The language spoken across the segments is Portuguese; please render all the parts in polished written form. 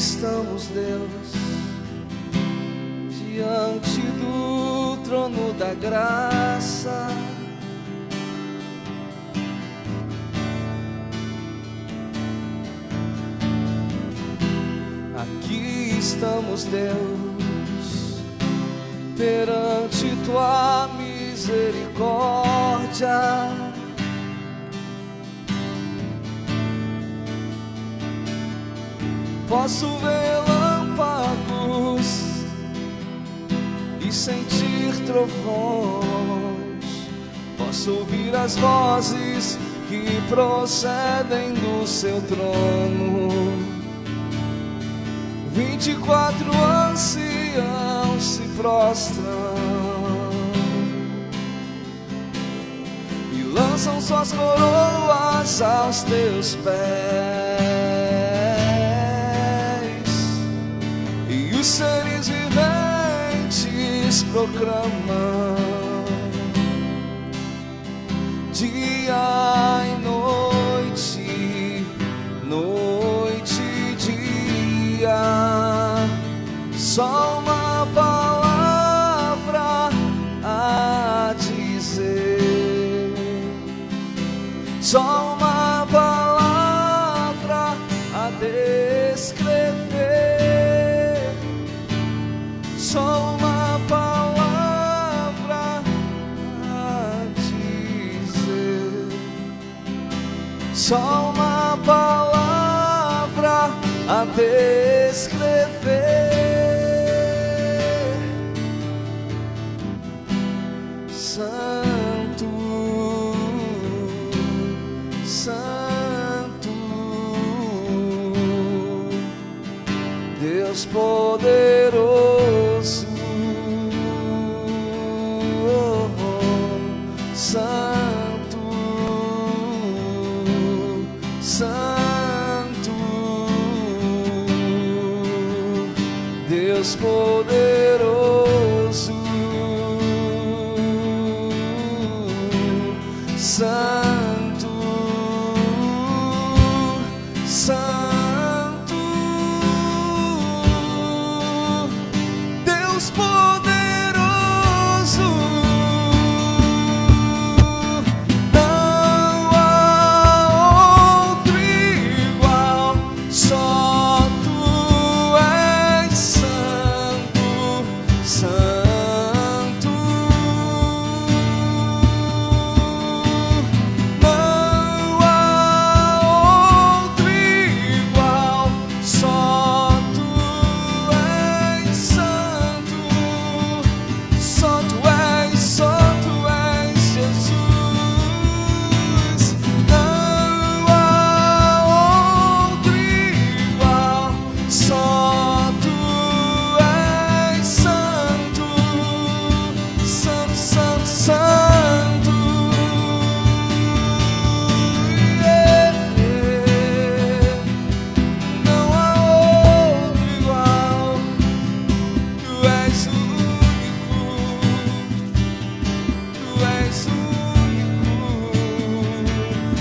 estamos, Deus, diante do trono da graça. Aqui estamos, Deus, perante tua misericórdia. Posso ver relâmpagos e sentir trovões. Posso ouvir as vozes que procedem do seu trono. 24 anciãos se prostram e lançam suas coroas aos teus pés, e os seres viventes proclamam dia e noite, noite e dia. Só uma palavra a dizer, só uma palavra a descrever, só uma palavra a dizer, só uma palavra a descrever. Santo, Santo, Deus poderoso. Santo, Santo, Deus poderoso. Santo, Santo, Deus poderoso. Não há outro igual, só tu és santo, santo.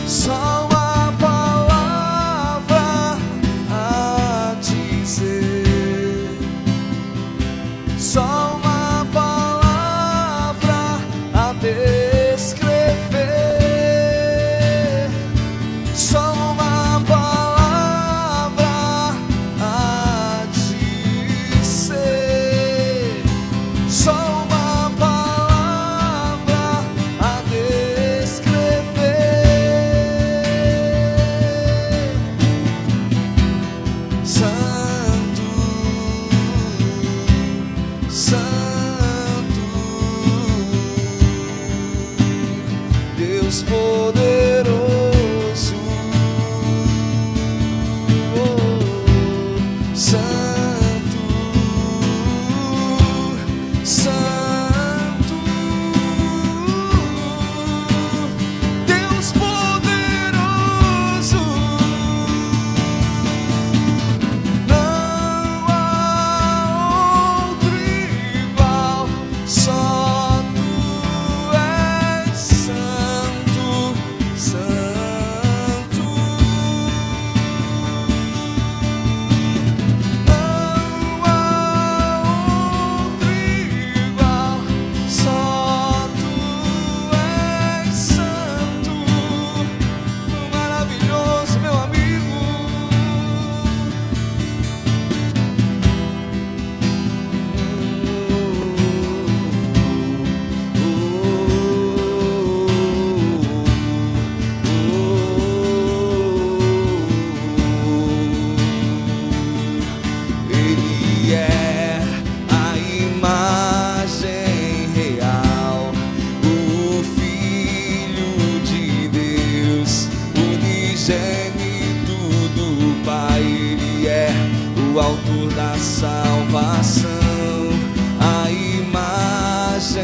Só uma palavra a dizer, só uma palavra a descrever, só uma palavra a dizer, só uma palavra a descrever. Santo, Santo, Deus poderoso. Santo, Santo, Deus poderoso. Não o autor da salvação, a imagem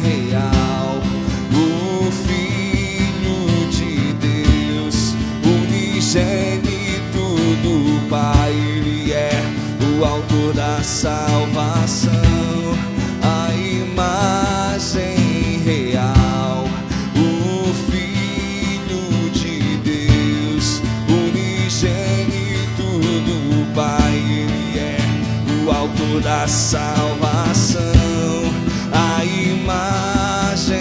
real, o Filho de Deus, unigênito do Pai. Ele é o autor da salvação, a imagem real, o Filho de Deus, unigênito do Pai. Ele é o autor da salvação, a imagem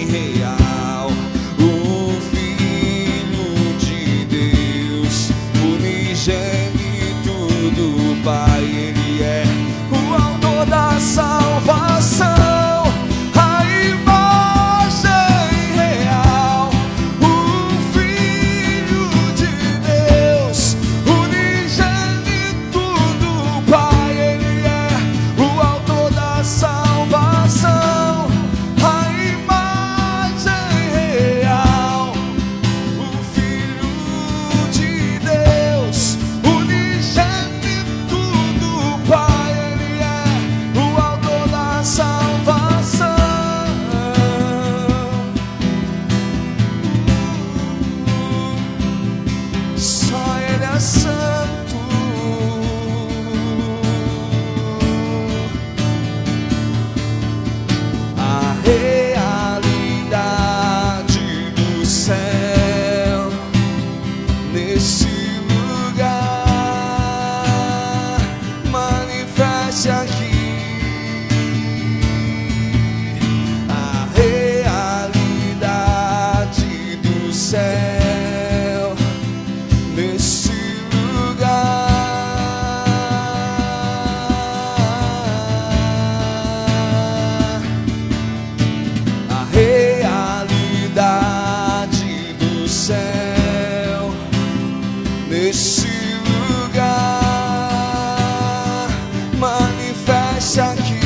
real, o Filho de Deus, unigênito do Pai. Ele é o autor da salvação, a imagem real, o Filho de Deus, unigênito do Pai. Ele é o autor da salvação, a imagem real, o Filho de Deus, unigênito do Pai. Ele é o autor da salvação. Só Ele é santo. A realidade do céu nesse lugar manifeste aqui. A realidade do céu nesse lugar. A realidade do céu nesse lugar manifeste aqui.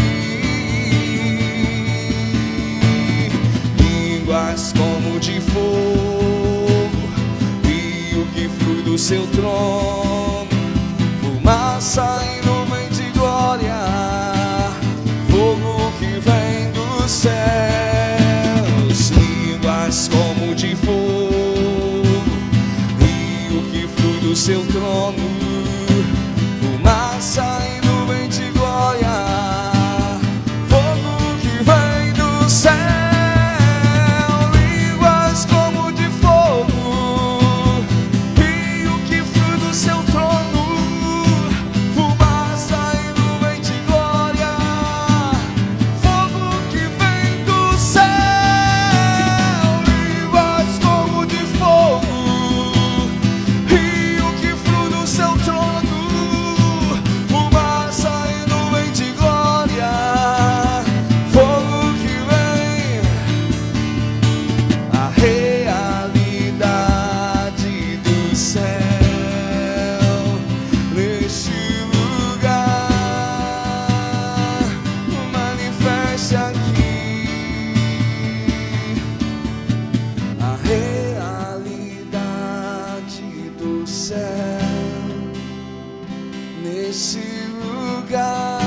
Línguas como de fogo, rio que flui do seu trono, fumaça e nuvem de glória, fogo que vem dos céus. Línguas como de fogo, rio que flui do seu trono, fumaça e nuvem de glória, fogo que vem do céu. Línguas como de fogo, rio que flui do seu trono, fumaça e nuvem de glória, fogo que vem do céu. Línguas como de fogo, rio que flui do seu trono, fumaça e nuvem de glória, fogo que vem. A realidade do céu neste lugar manifeste aqui. A realidade do céu nesse lugar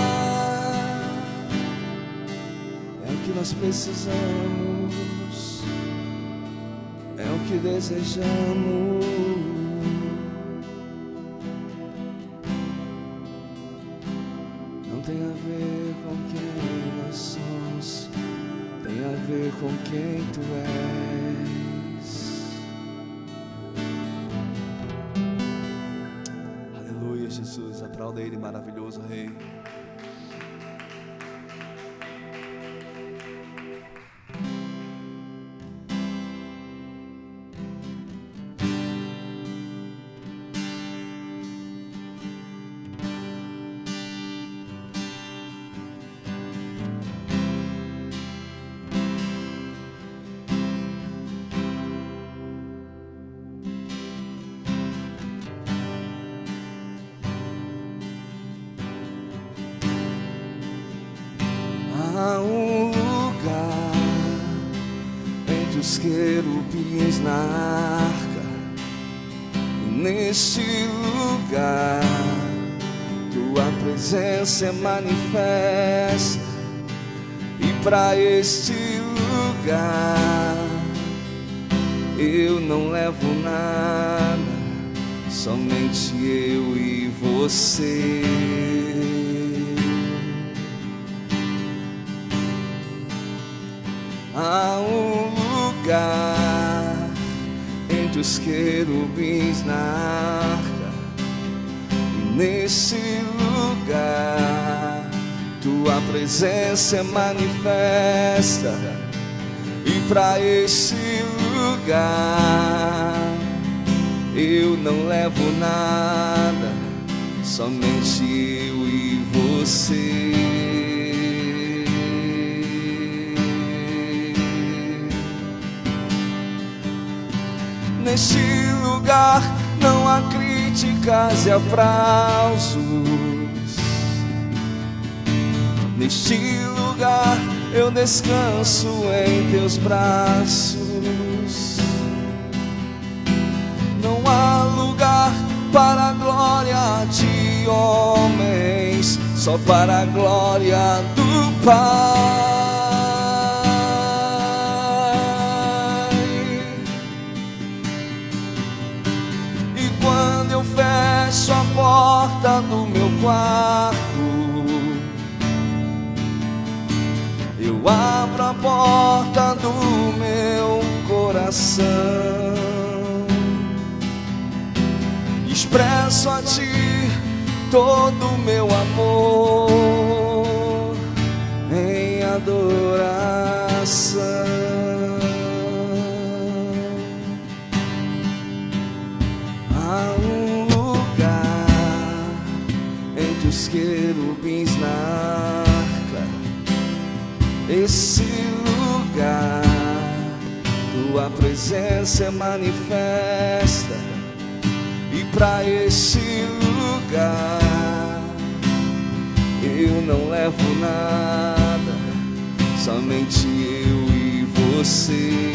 é o que nós precisamos, é o que desejamos. Não tem a ver com quem nós somos, tem a ver com quem tu és. Aleluia, Jesus, aplauda Ele, maravilhoso Rei. Há um lugar entre os querubins na arca, e nesse lugar presença é manifesta, e para este lugar eu não levo nada, somente eu e você. Há um lugar entre os querubins na arca, e nesse lugar tua presença é manifesta, e para esse lugar eu não levo nada, somente eu e você. Neste lugar não há críticas e aplausos. Neste lugar eu descanso em teus braços. Não há lugar para a glória de homens, só para a glória do Pai. E quando eu fecho a porta do meu quarto, eu abro a porta do meu coração, expresso a ti todo o meu amor em adoração. Há um lugar entre os querubins na arca, esse lugar tua presença é manifesta, e para esse lugar eu não levo nada, somente eu e você.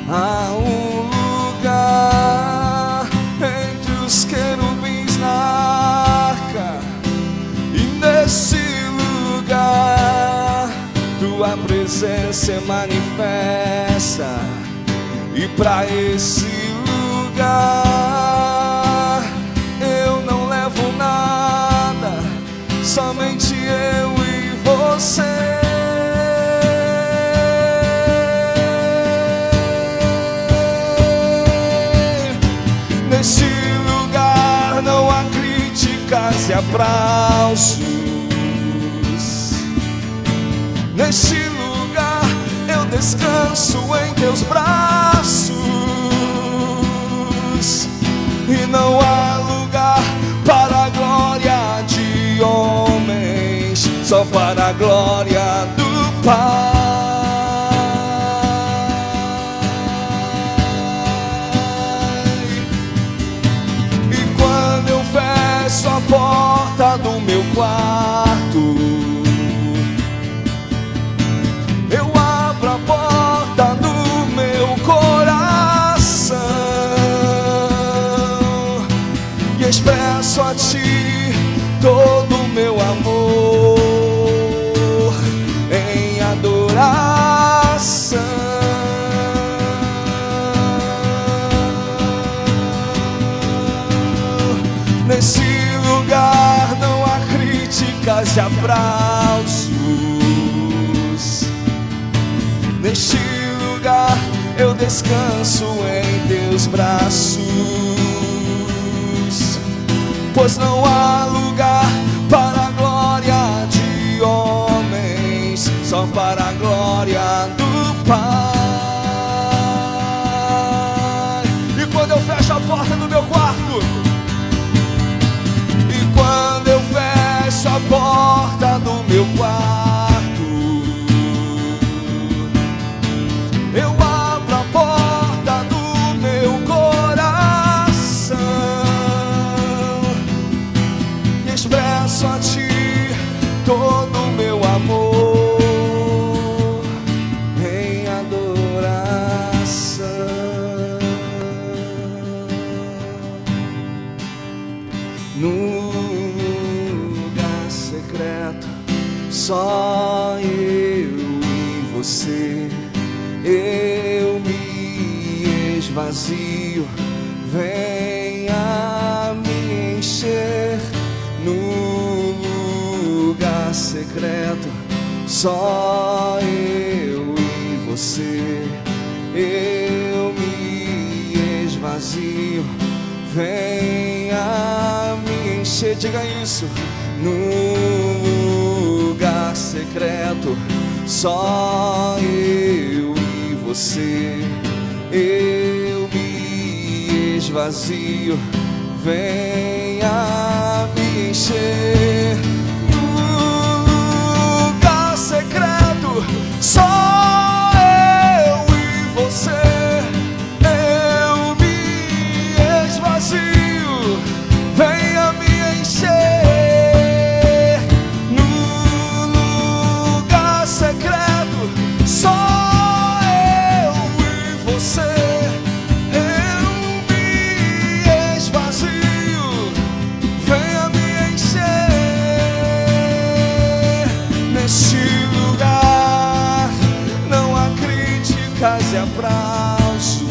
Há um lugar entre os querubins na arca, e nesse lugar tua presença é manifesta, e para esse lugar eu não levo nada, somente eu e você. Nesse lugar não há críticas e aplausos. Nesse lugar eu descanso em teus braços, e não há lugar para a glória de homens, só para a glória do Pai. E quando eu fecho a porta do meu quarto, eu abro a porta do meu coração e expresso a ti todo o meu amor em adoração. Nesse lugar não há críticas e aplausos. Neste lugar eu descanso em teus braços, pois não há lugar para a glória de homens, só para a glória do Pai. E quando eu fecho a porta do meu quarto, e quando eu fecho a porta do meu quarto, eu abro a porta do meu coração e expresso a ti todo o meu amor em adoração. só eu e você. Eu me esvazio, venha me encher no lugar secreto. Só eu e você. Eu me esvazio, venha me encher. Diga isso. No lugar secreto, só eu e você. Eu me esvazio, venha me encher. No lugar secreto, só eu e você. Eu me esvazio, venha me encher. E aplausos.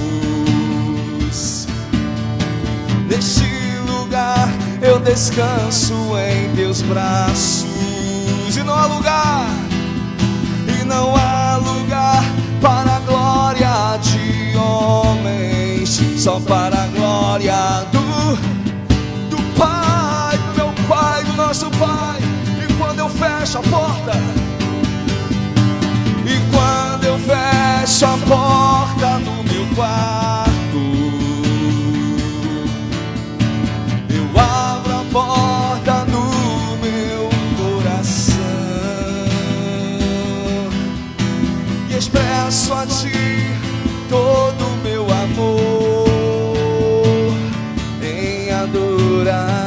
Neste lugar eu descanso em teus braços. E não há lugar, para a glória de homens, só para a glória do Pai, do meu Pai, do nosso Pai. E quando eu fecho a porta, fecho a porta do meu quarto, eu abro a porta do meu coração e expresso a ti todo o meu amor em adoração.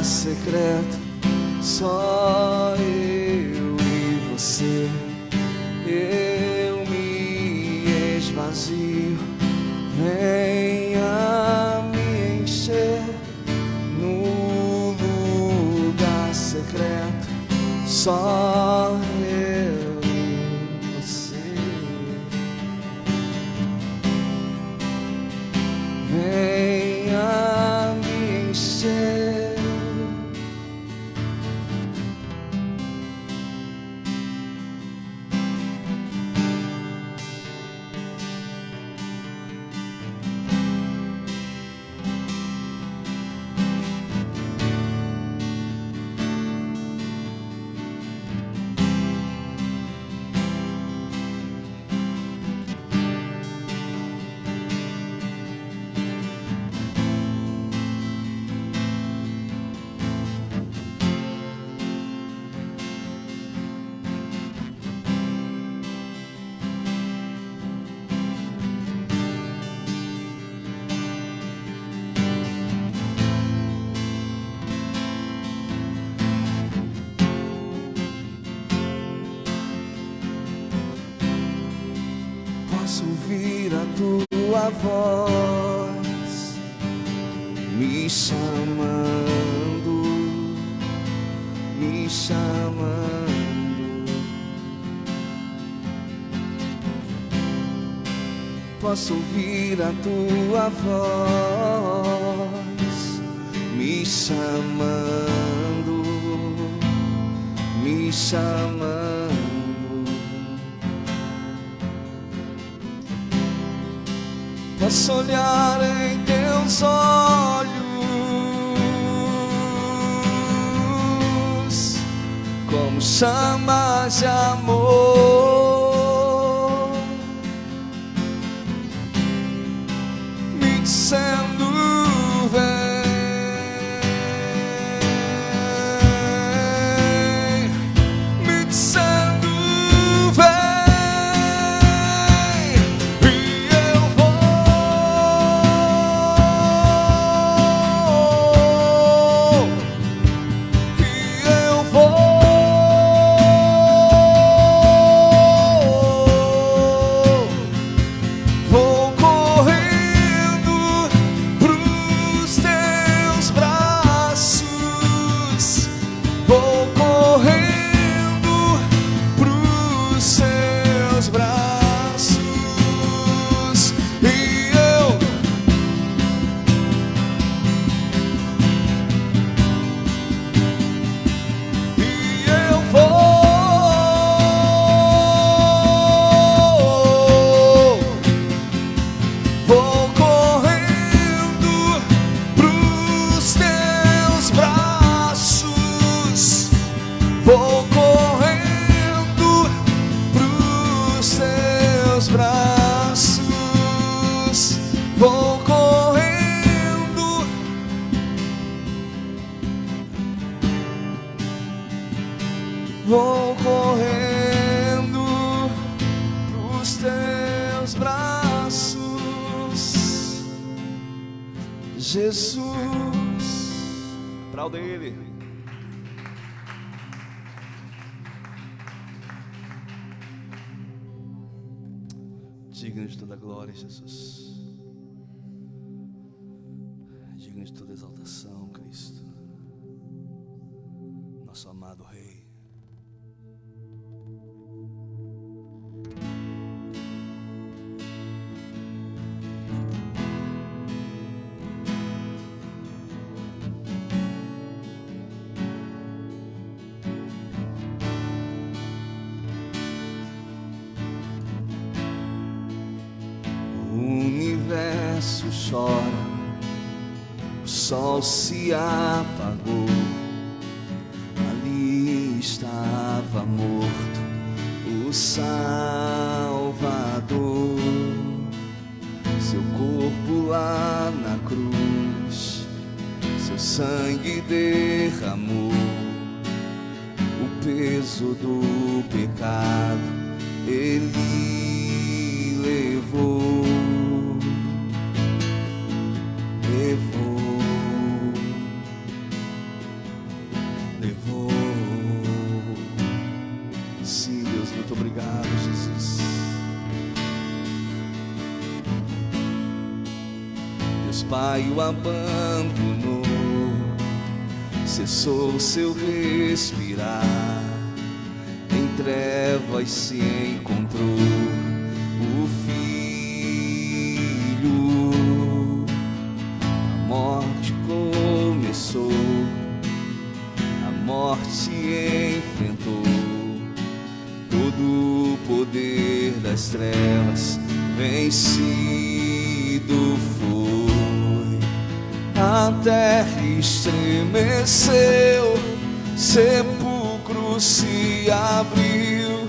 Secreto, só eu e você. Eu me esvazio, venha me encher no lugar secreto, só eu e você. Venha me encher. Posso ouvir a tua voz me chamando, me chamando. Posso ouvir a tua voz me chamando, me chamando. Posso olhar em teus olhos como chamas de amor. vou correndo pros seus braços, e eu vou correndo pros teus braços, vou correndo pros teus braços, vou correndo, vou correndo pros teus braços, Jesus. Aplauda Ele. Digno de toda glória, Jesus. Digno de toda exaltação, Cristo, nosso amado Rei. O universo chora, o sol se apagou, ali estava morto o Salvador, seu corpo lá na cruz, seu sangue derramou, o peso do pecado Ele levou. Sim, Deus, muito obrigado, Jesus. Deus Pai o abandonou, cessou seu respirar, em trevas se encontrou o Filho. A morte começou, a morte enfrentou, todo o poder das trevas vencido foi. A terra estremeceu, sepulcro se abriu,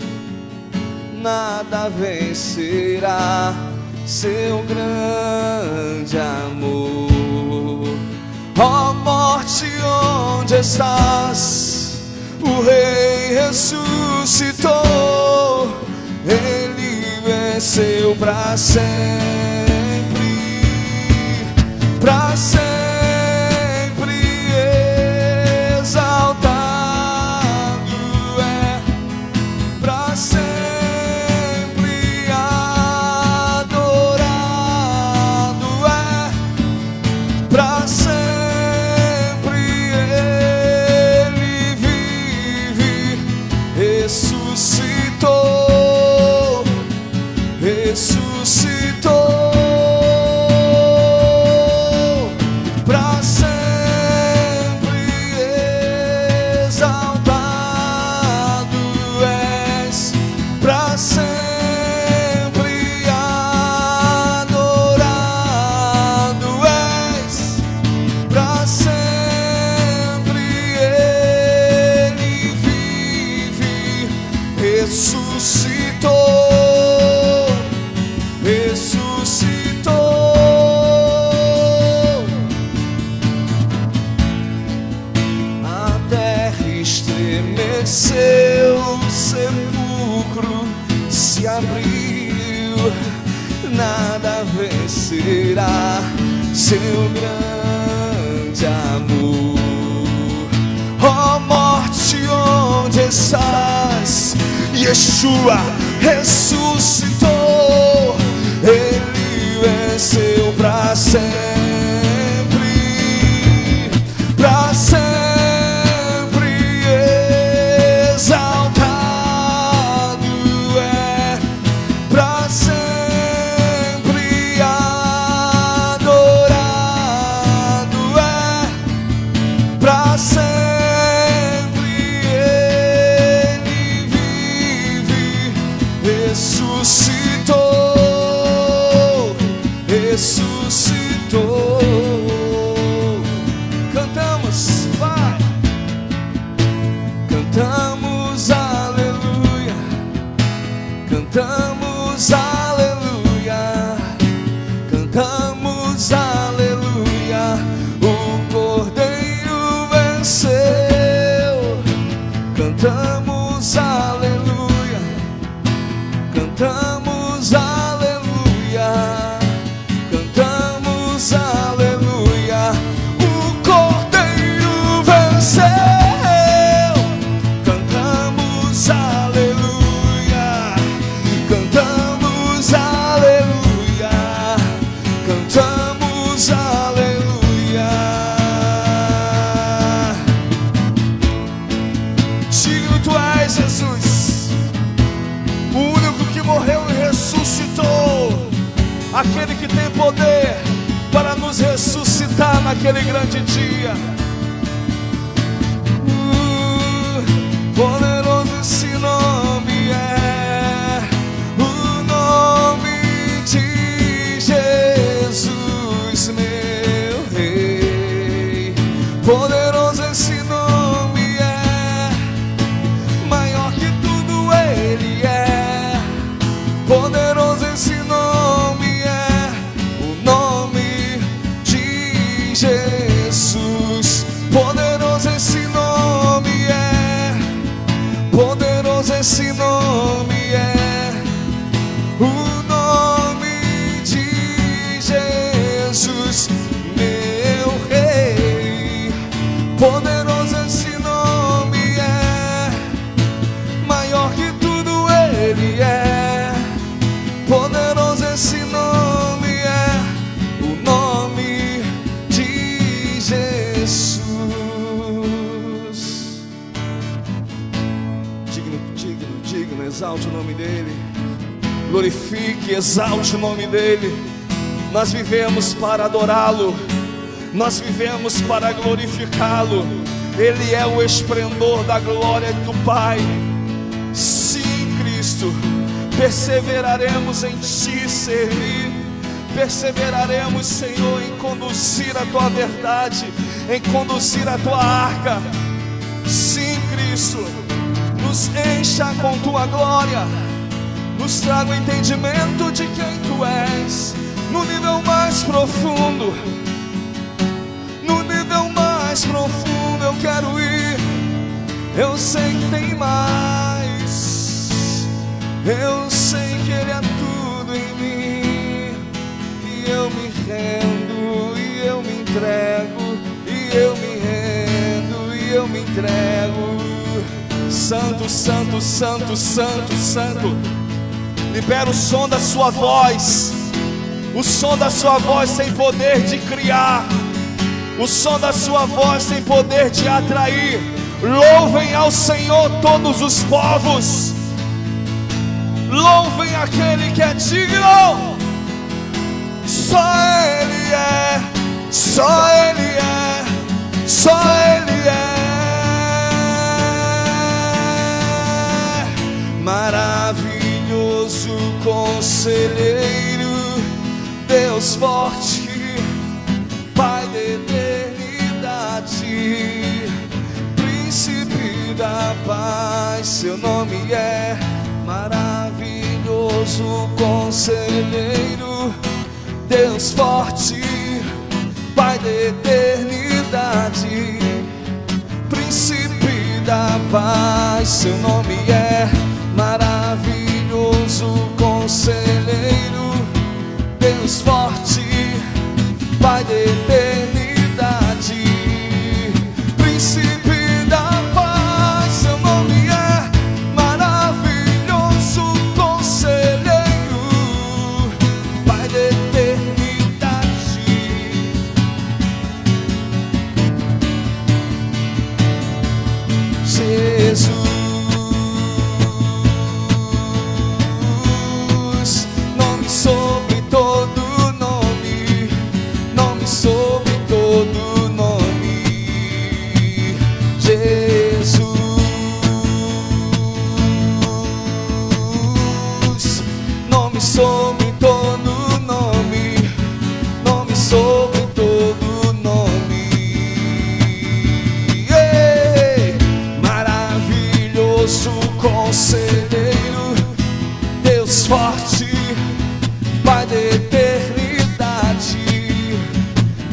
nada vencerá seu grande amor. Ó morte, onde estás? O Rei ressuscitou, Ele venceu para sempre, para sempre exaltado é, para sempre adorado é, para sempre. Ressuscitou, para sempre exaltado és, para sempre adorado és, para sempre Ele vive. Ressuscitou, ressuscitou, a terra estremeceu, o sepulcro se abriu, nada vencerá seu grande amor. Ó morte, onde estás? Yeshua ressuscitou, Ele venceu para sempre, para sempre digno tu és, Jesus, o único que morreu e ressuscitou, aquele que tem poder para nos ressuscitar naquele grande dia. Poderoso esse nome é, o nome de Jesus, meu Rei. Poderoso esse nome é, maior que tudo Ele é. Poderoso esse nome é, o nome de Jesus. Poderoso esse nome é, poderoso esse nome é, o nome de Jesus, meu Rei. Poderoso esse nome é, maior que tudo Ele é. Poderoso esse nome é, o nome de Jesus. Digno, exalte o nome dEle. Glorifique, exalte o nome dEle. Nós vivemos para adorá-lo, nós vivemos para glorificá-lo. Ele é o esplendor da glória do Pai. Sim, Cristo, perseveraremos em Ti servir. Perseveraremos, Senhor, em conduzir a Tua verdade, em conduzir a Tua arca. Sim, Cristo, nos encha com Tua glória, nos traga o entendimento de quem Tu és, no nível mais profundo. No nível mais profundo eu quero ir. Eu sei que tem mais, eu sei que Ele é tudo em mim. E eu me rendo, e eu me entrego, e eu me rendo, e eu me entrego. Santo, santo, santo, santo, santo. Libera o som da sua voz. O som da sua voz tem poder de criar. O som da sua voz tem poder de atrair. Louvem ao Senhor todos os povos. Louvem aquele que é digno. Só Ele é, só Ele é, só Ele é. Maravilhoso conselheiro, Deus forte, Pai da eternidade, Príncipe da paz, seu nome é. Maravilhoso conselheiro, Deus forte, Pai da eternidade, Príncipe da paz, seu nome é. Maravilhoso conselheiro, Deus forte, Pai da eternidade, Príncipe da paz, seu nome é. Maravilhoso conselheiro, Pai da eternidade. Jesus, nome sobre todo nome, nome sobre todo nome. Jesus, nome sobre todo nome, nome sobre todo nome. Ei, maravilhoso conselheiro, Deus forte, Pai da eternidade,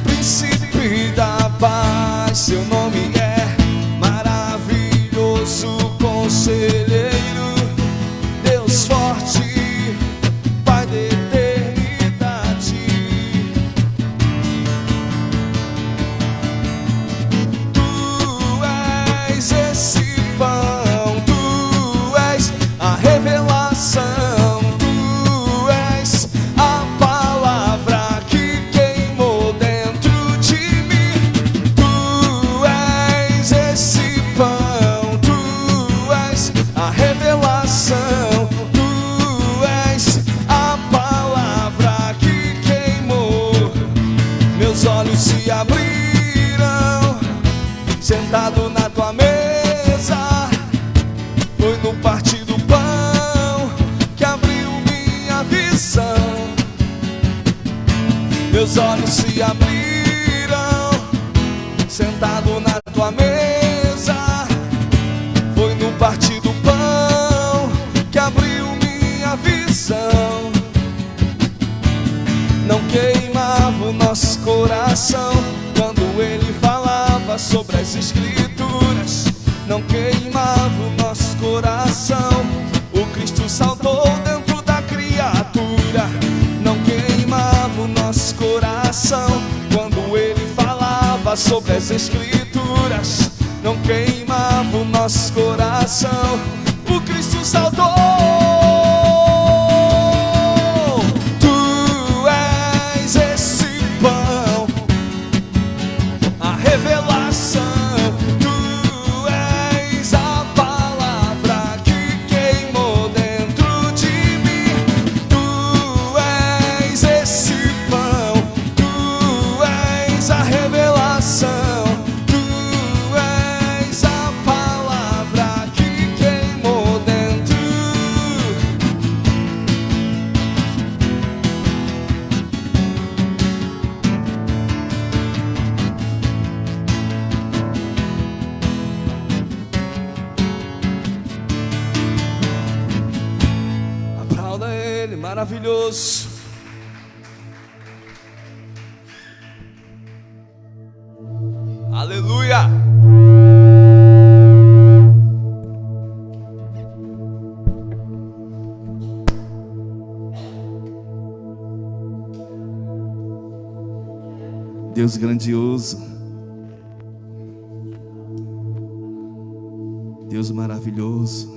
Príncipe da paz, seu nome é. Maravilhoso conselheiro, Deus forte, Pai da eternidade. Tu és esse pão, Tu és sentado na tua mesa. Foi no partir do pão que abriu minha visão. Meus olhos se abriram, sentado na tua mesa. Foi no partir do pão que abriu minha visão. Não queimava o nosso coração quando ele falava sobre as escrituras. Não queimava o nosso coração, o Cristo saltou dentro da criatura. Não queimava o nosso coração quando ele falava sobre as escrituras. Não queimava o nosso coração, o Cristo saltou. Tu és esse pão, a revelação. Tu és a palavra que queimou dentro de mim. Tu és esse pão, tu és a revelação. Tu és a palavra que queimou dentro. Aplauda ele, maravilhoso. Aleluia. Deus grandioso, Deus maravilhoso,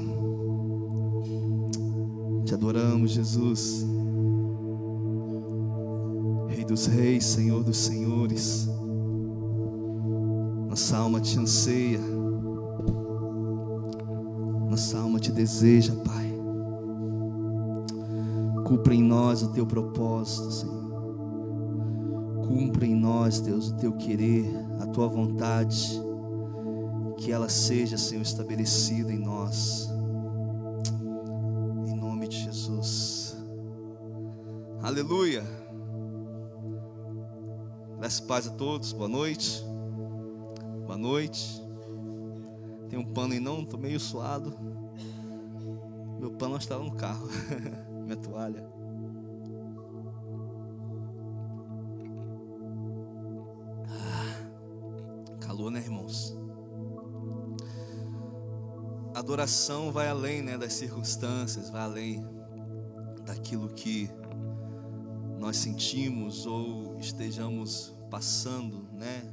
te adoramos, Jesus, Rei dos reis, Senhor dos senhores. Nossa alma te anseia, nossa alma te deseja, Pai. Cumpra em nós o teu propósito, Senhor. Cumpra em nós, Deus, o teu querer, a tua vontade. Que ela seja, Senhor, estabelecida em nós. Em nome de Jesus. Aleluia. Graças e paz a todos. Boa noite. Boa noite. Tem um pano aí não? Estou meio suado. Meu pano está lá no carro. Minha toalha. Calor, né, irmãos? Adoração vai além, né, das circunstâncias, vai além daquilo que nós sentimos ou estejamos passando, né?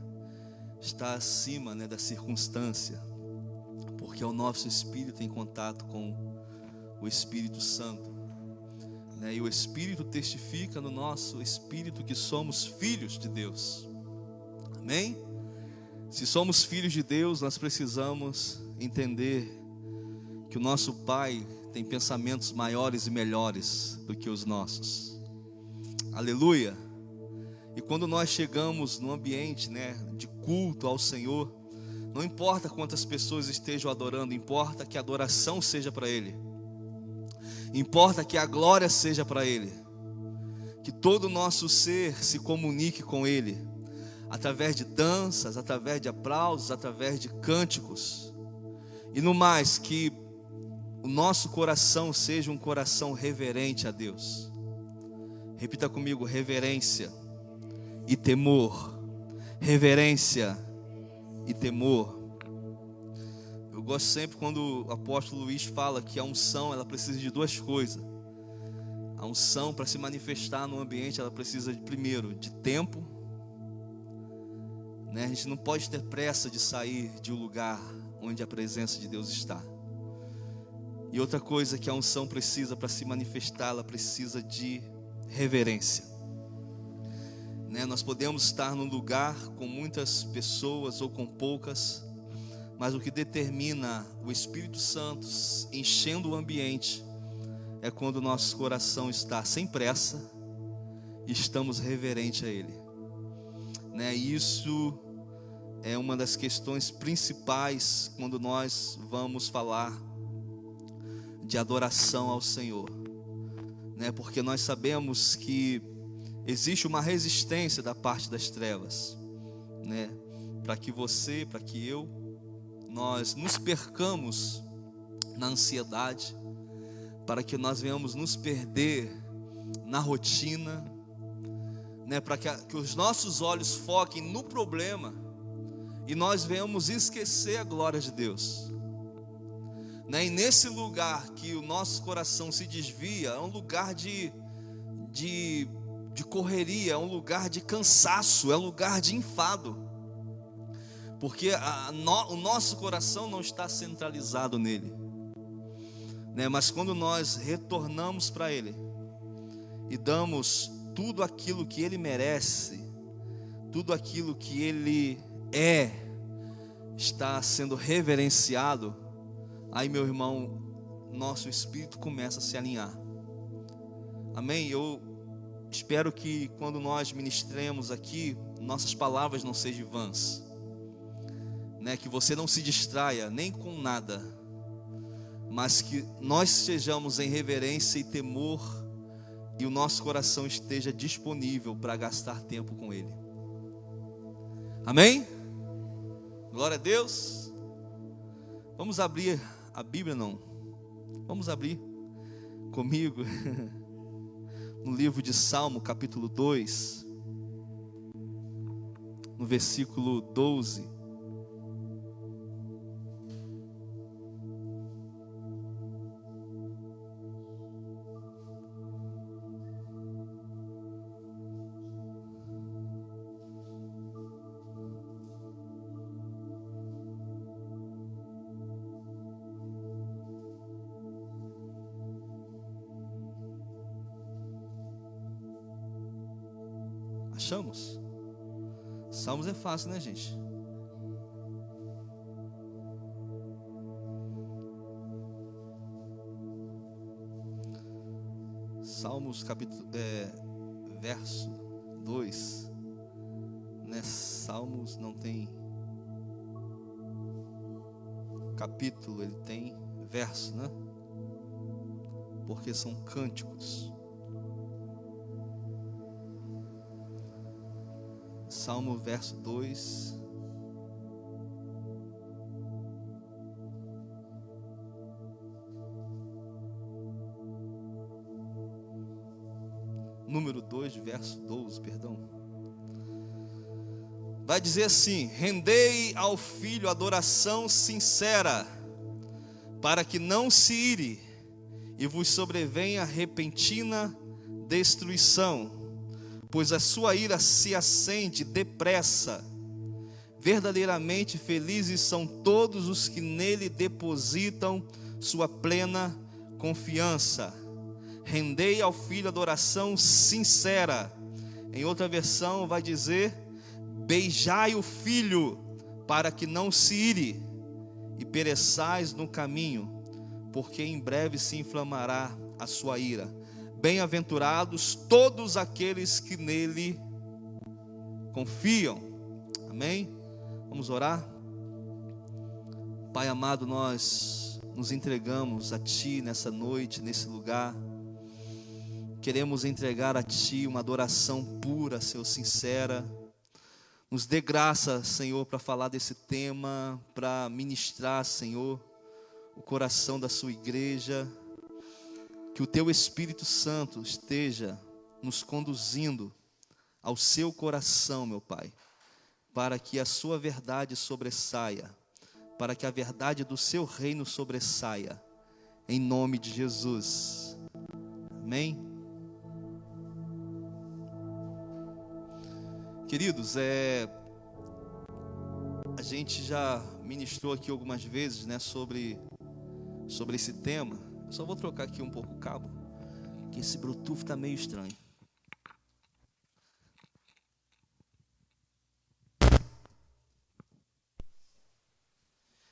Está acima, né, da circunstância, porque o nosso espírito em contato com o Espírito Santo, né? E o Espírito testifica no nosso espírito que somos filhos de Deus. Amém? Se somos filhos de Deus, nós precisamos entender que o nosso Pai tem pensamentos maiores e melhores do que os nossos. Aleluia! E quando nós chegamos no ambiente, né, de culto ao Senhor, não importa quantas pessoas estejam adorando, importa que a adoração seja para Ele. Importa que a glória seja para Ele. Que todo o nosso ser se comunique com Ele, através de danças, através de aplausos, através de cânticos. E no mais, que o nosso coração seja um coração reverente a Deus. Repita comigo: reverência e temor. Reverência e temor. Eu gosto sempre quando o apóstolo Luiz fala que a unção, ela precisa de duas coisas. A unção, para se manifestar no ambiente, ela precisa de, primeiro, de tempo, né? A gente não pode ter pressa de sair de um lugar onde a presença de Deus está. E outra coisa que a unção precisa para se manifestar, ela precisa de reverência, né? Nós podemos estar num lugar com muitas pessoas ou com poucas, mas o que determina o Espírito Santo enchendo o ambiente é quando o nosso coração está sem pressa e estamos reverentes a Ele, né? Isso é uma das questões principais quando nós vamos falar de adoração ao Senhor, né? Porque nós sabemos que existe uma resistência da parte das trevas, né? Para que você, para que eu, nós nos percamos na ansiedade, para que nós venhamos nos perder na rotina, né? Para que os nossos olhos foquem no problema e nós venhamos esquecer a glória de Deus, né? E nesse lugar que o nosso coração se desvia, é um lugar de correria, é um lugar de cansaço, é um lugar de enfado, porque o nosso coração não está centralizado nele, né? Mas quando nós retornamos para Ele e damos tudo aquilo que Ele merece, tudo aquilo que Ele está sendo reverenciado, aí, meu irmão, nosso espírito começa a se alinhar. Amém? Eu espero que quando nós ministremos aqui, nossas palavras não sejam vãs, né? Que você não se distraia nem com nada, mas que nós sejamos em reverência e temor, e o nosso coração esteja disponível para gastar tempo com Ele. Amém? Glória a Deus. Vamos abrir a Bíblia, não? Vamos abrir comigo no livro de Salmo, capítulo 2, no versículo 12. Achamos? Salmos é fácil, né, gente? Salmos capítulo verso 2, né? Salmos não tem capítulo, ele tem verso, né? Porque são cânticos. Salmo verso 2. Número 2, verso 12, perdão. Vai dizer assim: rendei ao Filho adoração sincera, para que não se ire e vos sobrevenha repentina destruição, pois a sua ira se acende depressa. Verdadeiramente felizes são todos os que nele depositam sua plena confiança. Rendei ao Filho adoração sincera. Em outra versão vai dizer: beijai o Filho, para que não se ire e pereçais no caminho, porque em breve se inflamará a sua ira. Bem-aventurados todos aqueles que nele confiam. Amém? Vamos orar? Pai amado, nós nos entregamos a Ti nessa noite, nesse lugar. Queremos entregar a Ti uma adoração pura, Senhor, sincera. Nos dê graça, Senhor, para falar desse tema, para ministrar, Senhor, o coração da Sua igreja. Que o Teu Espírito Santo esteja nos conduzindo ao Seu coração, meu Pai, para que a Sua verdade sobressaia, para que a verdade do Seu reino sobressaia, em nome de Jesus. Amém? Queridos, a gente já ministrou aqui algumas vezes, né, sobre esse tema. Eu só vou trocar aqui um pouco o cabo, que esse Bluetooth está meio estranho.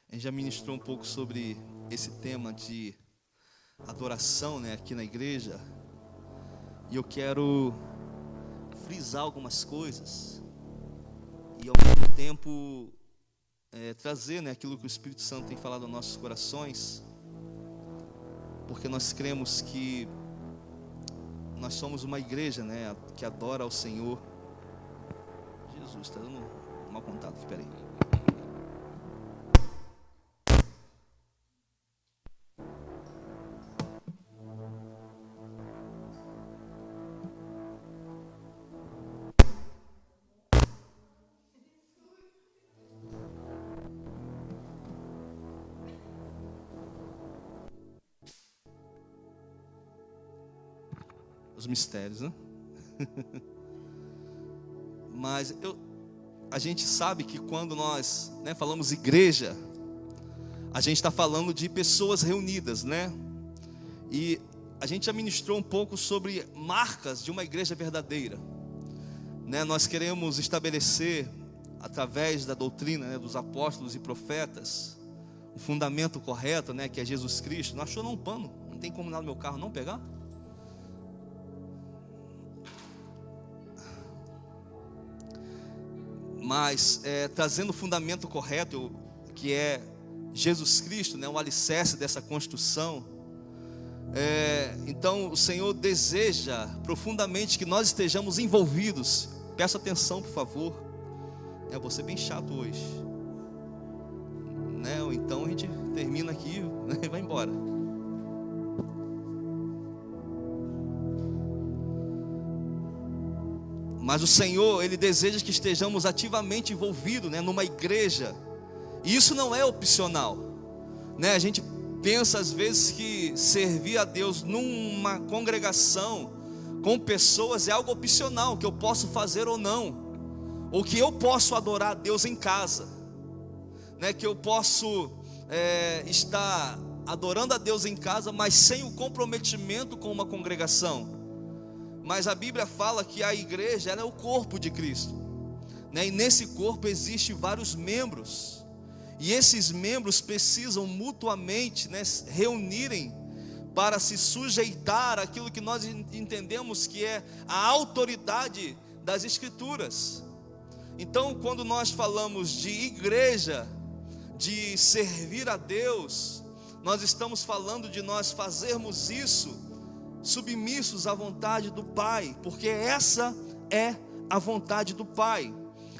A gente já ministrou um pouco sobre esse tema de adoração, né, aqui na igreja. E eu quero frisar algumas coisas e ao mesmo tempo trazer, né, aquilo que o Espírito Santo tem falado aos nossos corações, porque nós cremos que nós somos uma igreja, né, que adora ao Senhor. Jesus, está dando um mau contato aqui, peraí. Os mistérios, né? Mas a gente sabe que quando nós, né, falamos igreja, a gente está falando de pessoas reunidas, né? E a gente já ministrou um pouco sobre marcas de uma igreja verdadeira, né? Nós queremos estabelecer, através da doutrina, né, dos apóstolos e profetas, o fundamento correto, né, que é Jesus Cristo. Não achou não um pano? Não tem como lá no meu carro não pegar? Mas trazendo o fundamento correto, que é Jesus Cristo, né, o alicerce dessa construção. Então o Senhor deseja profundamente que nós estejamos envolvidos. Peço atenção, por favor. Vou ser bem chato hoje, né? Ou então a gente termina aqui, né, e vai embora. Mas o Senhor, Ele deseja que estejamos ativamente envolvidos, né, numa igreja. E isso não é opcional, né? A gente pensa às vezes que servir a Deus numa congregação com pessoas é algo opcional, que eu posso fazer ou não, ou que eu posso adorar a Deus em casa, né? Que eu posso estar adorando a Deus em casa, mas sem o comprometimento com uma congregação. Mas a Bíblia fala que a igreja, ela é o corpo de Cristo, né? E nesse corpo existem vários membros, e esses membros precisam mutuamente, né, reunirem para se sujeitar àquilo que nós entendemos que é a autoridade das Escrituras. Então, quando nós falamos de igreja, de servir a Deus, nós estamos falando de nós fazermos isso submissos à vontade do Pai, porque essa é a vontade do Pai.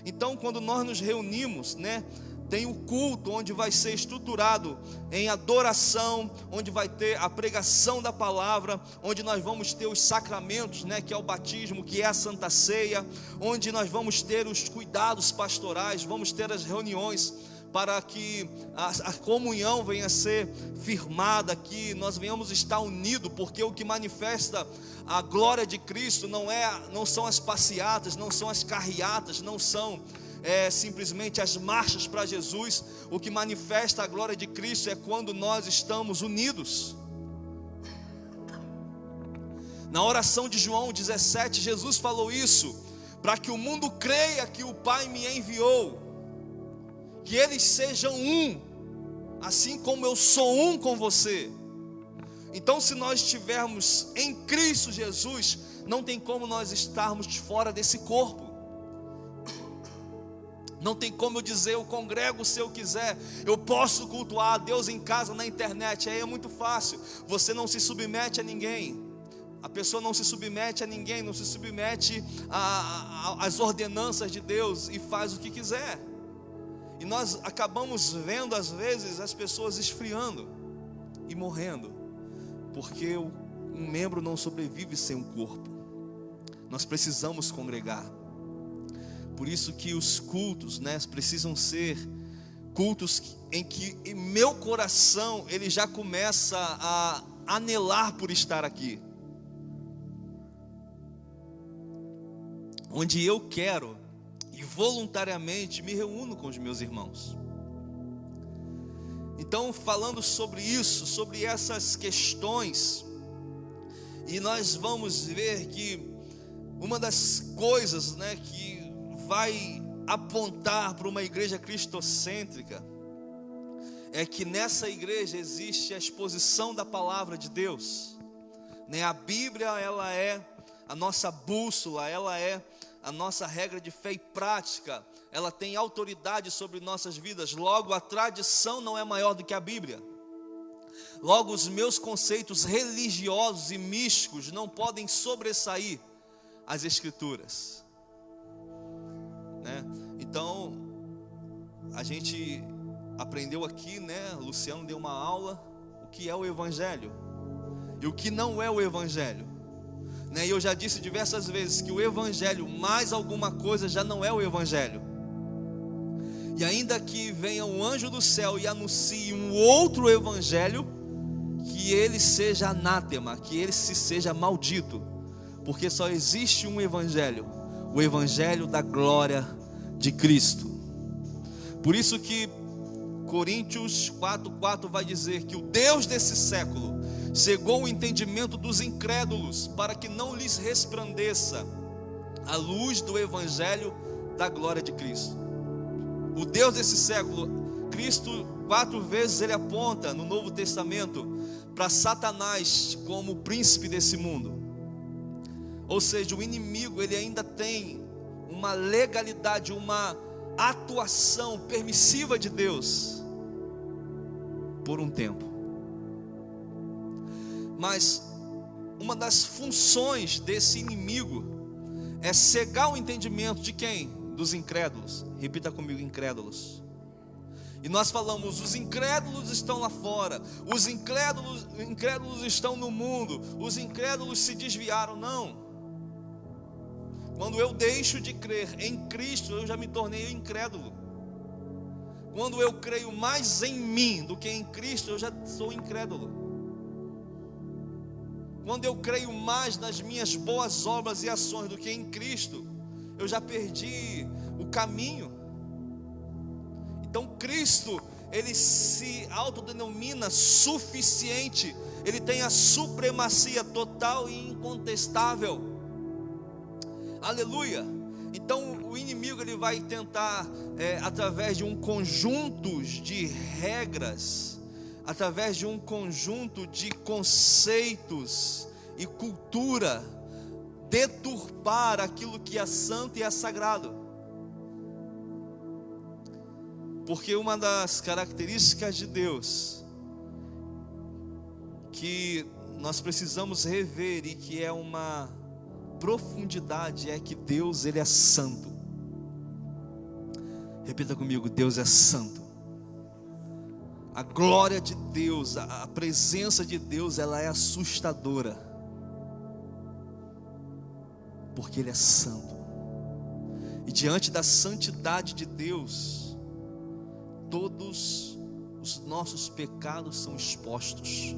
Então, quando nós nos reunimos, né, tem o culto onde vai ser estruturado em adoração, onde vai ter a pregação da palavra, onde nós vamos ter os sacramentos, né, que é o batismo, que é a Santa Ceia, onde nós vamos ter os cuidados pastorais, vamos ter as reuniões para que a comunhão venha a ser firmada, que nós venhamos estar unidos, porque o que manifesta a glória de Cristo não são as passeatas, não são as carreatas, não são simplesmente as marchas para Jesus. O que manifesta a glória de Cristo é quando nós estamos unidos. Na oração de João 17, Jesus falou isso: para que o mundo creia que o Pai me enviou, que eles sejam um, assim como eu sou um com você. Então, se nós estivermos em Cristo Jesus, não tem como nós estarmos fora desse corpo. Não tem como eu dizer, eu congrego se eu quiser, eu posso cultuar a Deus em casa, na internet. Aí é muito fácil. Você não se submete a ninguém. A pessoa não se submete a ninguém, não se submete às ordenanças de Deus e faz o que quiser. E nós acabamos vendo às vezes as pessoas esfriando e morrendo, porque um membro não sobrevive sem um corpo. Nós precisamos congregar. Por isso que os cultos, né, precisam ser cultos em que em meu coração ele já começa a anelar por estar aqui, onde eu quero e voluntariamente me reúno com os meus irmãos. Então, falando sobre isso, sobre essas questões, e nós vamos ver que uma das coisas, né, que vai apontar para uma igreja cristocêntrica é que nessa igreja existe a exposição da palavra de Deus, né? A Bíblia, ela é a nossa bússola, ela é a nossa regra de fé e prática, ela tem autoridade sobre nossas vidas. Logo, a tradição não é maior do que a Bíblia. Logo, os meus conceitos religiosos e místicos não podem sobressair as Escrituras, né? Então, a gente aprendeu aqui, né? O Luciano deu uma aula, o que é o Evangelho e o que não é o Evangelho, né? E eu já disse diversas vezes que o Evangelho mais alguma coisa já não é o Evangelho. E ainda que venha um anjo do céu e anuncie um outro Evangelho, que ele seja anátema, que ele seja maldito, porque só existe um Evangelho, o Evangelho da glória de Cristo. Por isso que Coríntios 4:4 vai dizer que o Deus desse século cegou o entendimento dos incrédulos, para que não lhes resplandeça a luz do Evangelho da glória de Cristo. O Deus desse século, Cristo, 4 vezes ele aponta no Novo Testamento para Satanás como o príncipe desse mundo. Ou seja, o inimigo, ele ainda tem uma legalidade, uma atuação permissiva de Deus por um tempo. Mas uma das funções desse inimigo é cegar o entendimento de quem? Dos incrédulos. Repita comigo: incrédulos. E nós falamos, os incrédulos estão lá fora, os incrédulos estão no mundo, os incrédulos se desviaram. Não. Quando eu deixo de crer em Cristo, eu já me tornei incrédulo. Quando eu creio mais em mim do que em Cristo, eu já sou incrédulo. Quando eu creio mais nas minhas boas obras e ações do que em Cristo, eu já perdi o caminho. Então Cristo, ele se autodenomina suficiente, ele tem a supremacia total e incontestável. Aleluia. Então o inimigo, ele vai tentar, através de um conjunto de regras, através de um conjunto de conceitos e cultura, deturpar aquilo que é santo e é sagrado. Porque uma das características de Deus que nós precisamos rever e que é uma profundidade é que Deus, ele é santo. Repita comigo: Deus é santo. A glória de Deus, a presença de Deus, ela é assustadora, porque ele é santo. E diante da santidade de Deus, todos os nossos pecados são expostos,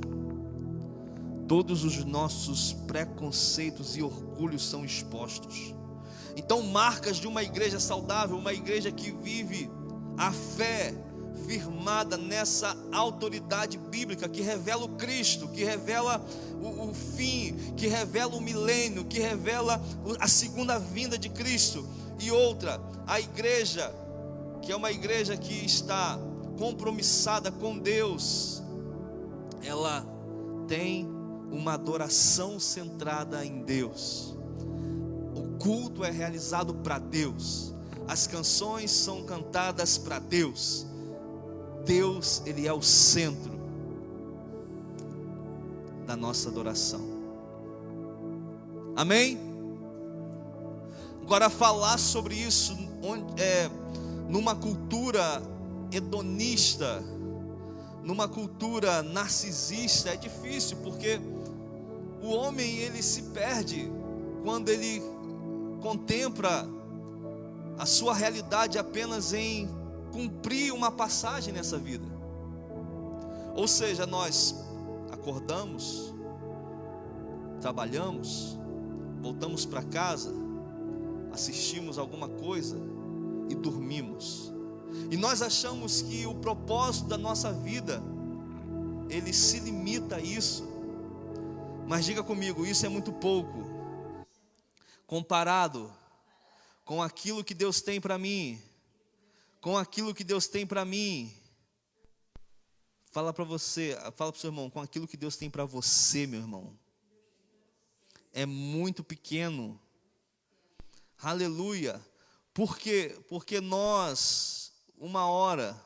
todos os nossos preconceitos e orgulhos são expostos. Então, marcas de uma igreja saudável, uma igreja que vive a fé firmada nessa autoridade bíblica, que revela o Cristo, que revela o fim, que revela o milênio, que revela a segunda vinda de Cristo. E outra, a igreja, que é uma igreja que está compromissada com Deus, ela tem uma adoração centrada em Deus. O culto é realizado para Deus, as canções são cantadas para Deus. Deus, ele é o centro da nossa adoração. Amém? Agora, falar sobre isso numa cultura hedonista, numa cultura narcisista, é difícil, porque o homem, ele se perde quando ele contempla a sua realidade apenas em cumprir uma passagem nessa vida. Ou seja, nós acordamos, trabalhamos, voltamos para casa, assistimos alguma coisa e dormimos. E nós achamos que o propósito da nossa vida, ele se limita a isso. Mas diga comigo, isso é muito pouco comparado com aquilo que Deus tem para mim. Com aquilo que Deus tem para mim. Fala para você, fala para o seu irmão, com aquilo que Deus tem para você, meu irmão. É muito pequeno. Aleluia. Por quê? Porque nós, uma hora,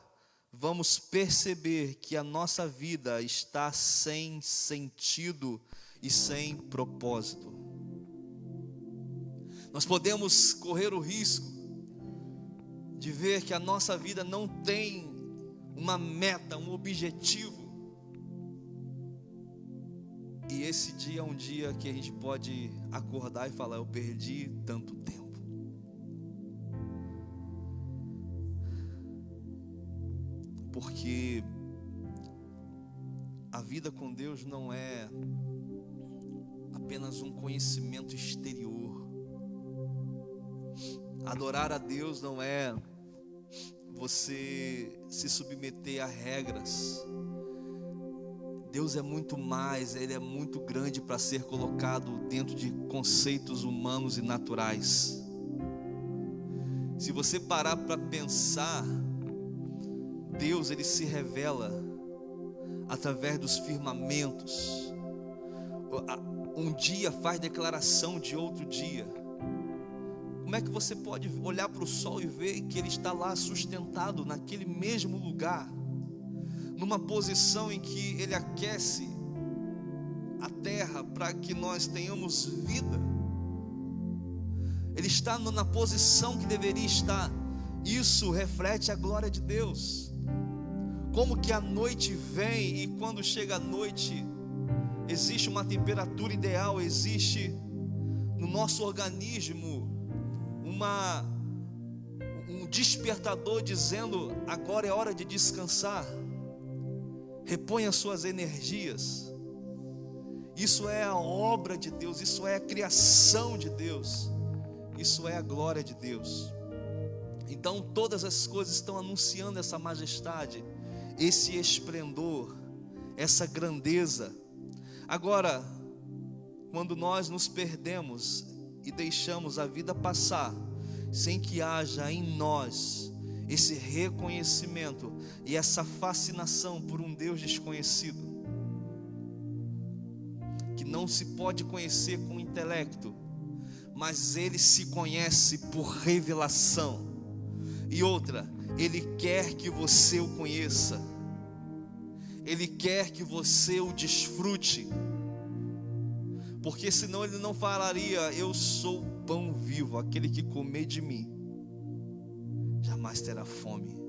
vamos perceber que a nossa vida está sem sentido e sem propósito. Nós podemos correr o risco de ver que a nossa vida não tem uma meta, um objetivo. E esse dia é um dia que a gente pode acordar e falar: eu perdi tanto tempo. Porque a vida com Deus não é apenas um conhecimento exterior. Adorar a Deus não é você se submeter a regras. Deus é muito mais, Ele é muito grande para ser colocado dentro de conceitos humanos e naturais. Se você parar para pensar, Deus, Ele se revela através dos firmamentos. Um dia faz declaração de outro dia. Como é que você pode olhar para o sol e ver que ele está lá sustentado naquele mesmo lugar, numa posição em que ele aquece a terra para que nós tenhamos vida? Ele está na posição que deveria estar. Isso reflete a glória de Deus. Como que a noite vem, e quando chega a noite existe uma temperatura ideal, existe no nosso organismo um despertador dizendo: agora é hora de descansar, reponha suas energias. Isso é a obra de Deus, isso é a criação de Deus, isso é a glória de Deus. Então todas as coisas estão anunciando essa majestade, esse esplendor, essa grandeza. Agora, quando nós nos perdemos e deixamos a vida passar sem que haja em nós esse reconhecimento e essa fascinação por um Deus desconhecido, que não se pode conhecer com o intelecto, mas Ele se conhece por revelação. E outra, Ele quer que você o conheça, Ele quer que você o desfrute, porque senão Ele não falaria: eu sou o pão vivo, aquele que comer de mim jamais terá fome.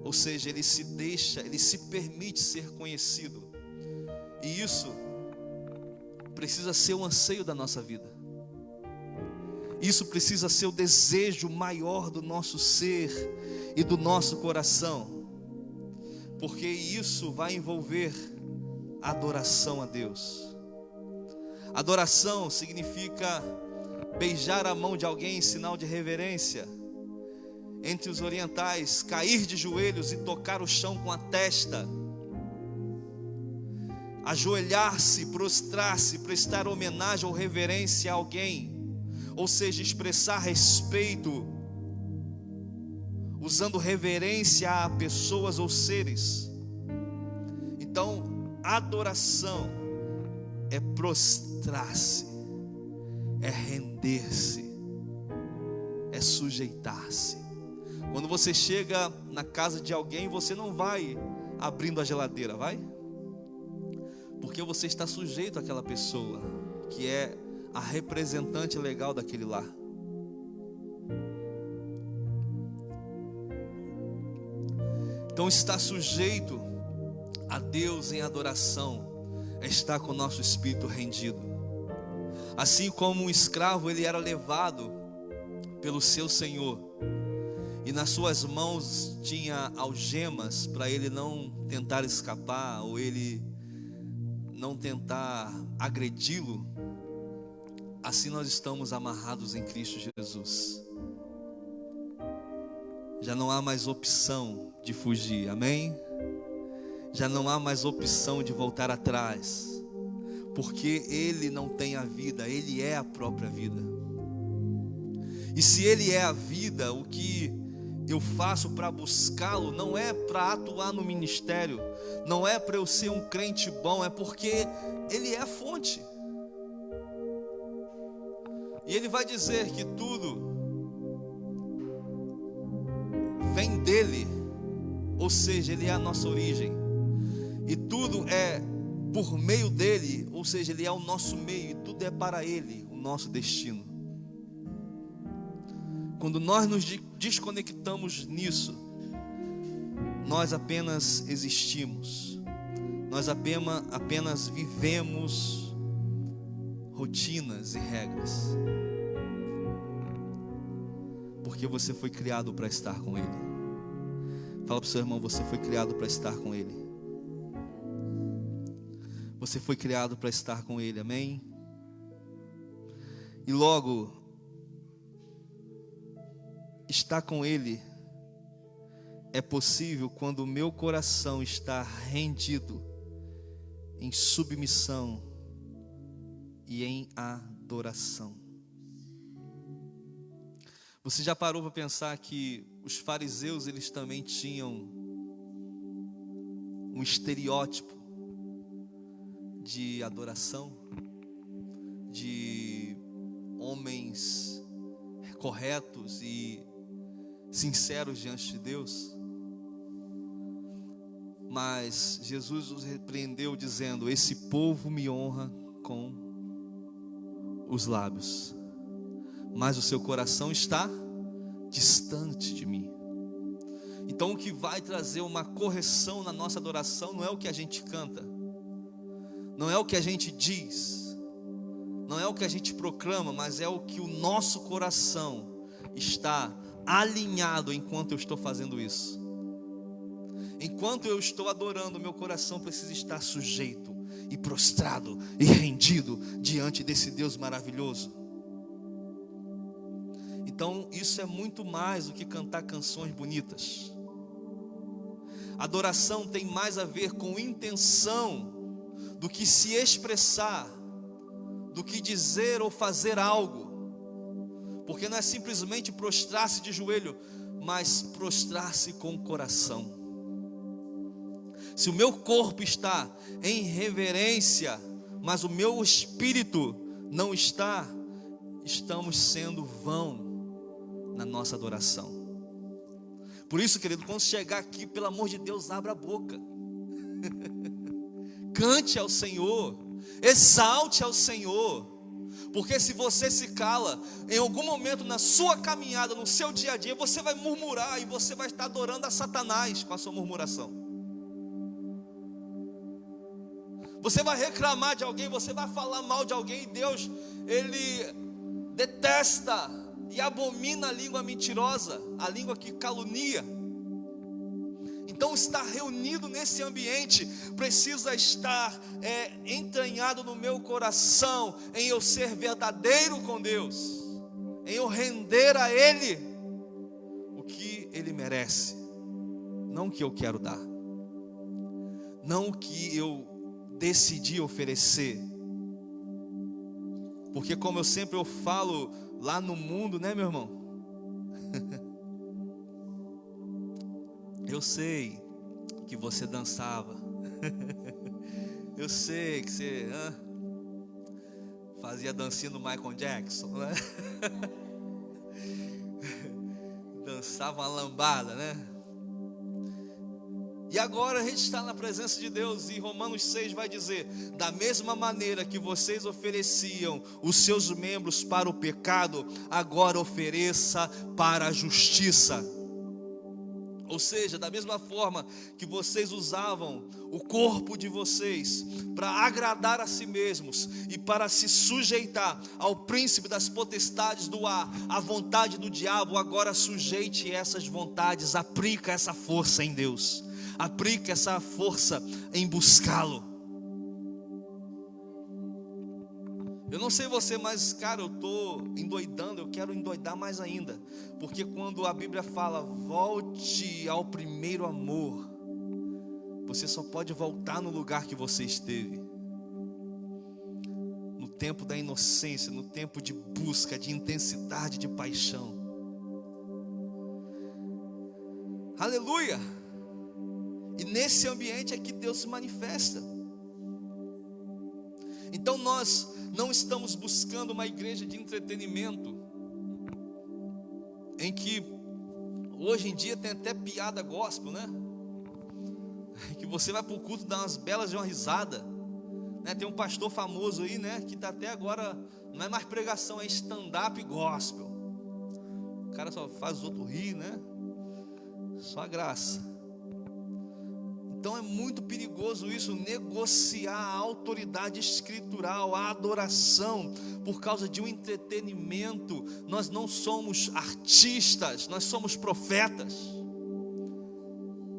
Ou seja, Ele se permite ser conhecido, e isso precisa ser o anseio da nossa vida. Isso precisa ser o desejo maior do nosso ser e do nosso coração, porque isso vai envolver adoração a Deus. Adoração significa beijar a mão de alguém em sinal de reverência. Entre os orientais, cair de joelhos e tocar o chão com a testa. Ajoelhar-se, prostrar-se, prestar homenagem ou reverência a alguém, ou seja, expressar respeito, usando reverência a pessoas ou seres. Então, adoração é prostrar-se, é render-se, é sujeitar-se. Quando você chega na casa de alguém, você não vai abrindo a geladeira, vai? Porque você está sujeito àquela pessoa, que é a representante legal daquele lar. Então, estar sujeito a Deus em adoração é estar com o nosso espírito rendido. Assim como um escravo, ele era levado pelo seu senhor, e nas suas mãos tinha algemas para ele não tentar escapar, ou ele não tentar agredi-lo. Assim nós estamos amarrados em Cristo Jesus. Já não há mais opção de fugir, amém? Já não há mais opção de voltar atrás, porque Ele não tem a vida, Ele é a própria vida. E se Ele é a vida, o que eu faço para buscá-lo não é para atuar no ministério, não é para eu ser um crente bom, é porque Ele é a fonte. E Ele vai dizer que tudo dele, ou seja, ele é a nossa origem, e tudo é por meio dele, ou seja, ele é o nosso meio, e tudo é para ele, o nosso destino. Quando nós nos desconectamos nisso, nós apenas existimos, nós apenas vivemos rotinas e regras, porque você foi criado para estar com ele. Fala para o seu irmão, você foi criado para estar com ele. Você foi criado para estar com ele, amém? E logo, estar com ele é possível quando o meu coração está rendido em submissão e em adoração. Você já parou para pensar que os fariseus, eles também tinham um estereótipo de adoração, de homens corretos e sinceros diante de Deus? Mas Jesus os repreendeu dizendo: esse povo me honra com os lábios, mas o seu coração está distante de mim. Então o que vai trazer uma correção na nossa adoração não é o que a gente canta, não é o que a gente diz, não é o que a gente proclama, mas é o que o nosso coração está alinhado enquanto eu estou fazendo isso. Enquanto eu estou adorando, meu coração precisa estar sujeito e prostrado e rendido diante desse Deus maravilhoso. Então isso é muito mais do que cantar canções bonitas. Adoração tem mais a ver com intenção do que se expressar, do que dizer ou fazer algo. Porque não é simplesmente prostrar-se de joelho, mas prostrar-se com o coração. Se o meu corpo está em reverência, mas o meu espírito não está, estamos sendo vão na nossa adoração. Por isso, querido, quando chegar aqui, pelo amor de Deus, abra a boca. Cante ao Senhor, exalte ao Senhor. Porque se você se cala, em algum momento na sua caminhada, no seu dia a dia, você vai murmurar e você vai estar adorando a Satanás com a sua murmuração. Você vai reclamar de alguém, você vai falar mal de alguém, e Deus, Ele detesta e abomina a língua mentirosa, a língua que calunia. Então estar reunido nesse ambiente precisa estar entranhado no meu coração, em eu ser verdadeiro com Deus, em eu render a Ele o que Ele merece, não o que eu quero dar, não o que eu decidi oferecer. Porque como eu sempre falo, lá no mundo, né, meu irmão? Eu sei que você dançava. Eu sei que você fazia dancinha do Michael Jackson, né? Dançava uma lambada, né? E agora a gente está na presença de Deus, e Romanos 6 vai dizer: da mesma maneira que vocês ofereciam os seus membros para o pecado, agora ofereça para a justiça. Ou seja, da mesma forma que vocês usavam o corpo de vocês para agradar a si mesmos e para se sujeitar ao príncipe das potestades do ar, à vontade do diabo, agora sujeite essas vontades, aplica essa força em Deus, aplica essa força em buscá-lo. Eu não sei você, mas cara, eu estou endoidando, eu quero endoidar mais ainda. Porque quando a Bíblia fala, volte ao primeiro amor, você só pode voltar no lugar que você esteve. No tempo da inocência, no tempo de busca, de intensidade, de paixão. Aleluia! E nesse ambiente é que Deus se manifesta. Então nós não estamos buscando uma igreja de entretenimento, em que Hoje em dia tem até piada gospel, né? Que você vai para o culto dar umas belas de uma risada, né? Tem um pastor famoso aí, né? Que está até agora, não é mais pregação, é stand-up gospel. O cara só faz os outros rir, né? Só a graça. Então é muito perigoso isso, negociar a autoridade escritural, a adoração, por causa de um entretenimento. Nós não somos artistas, nós somos profetas.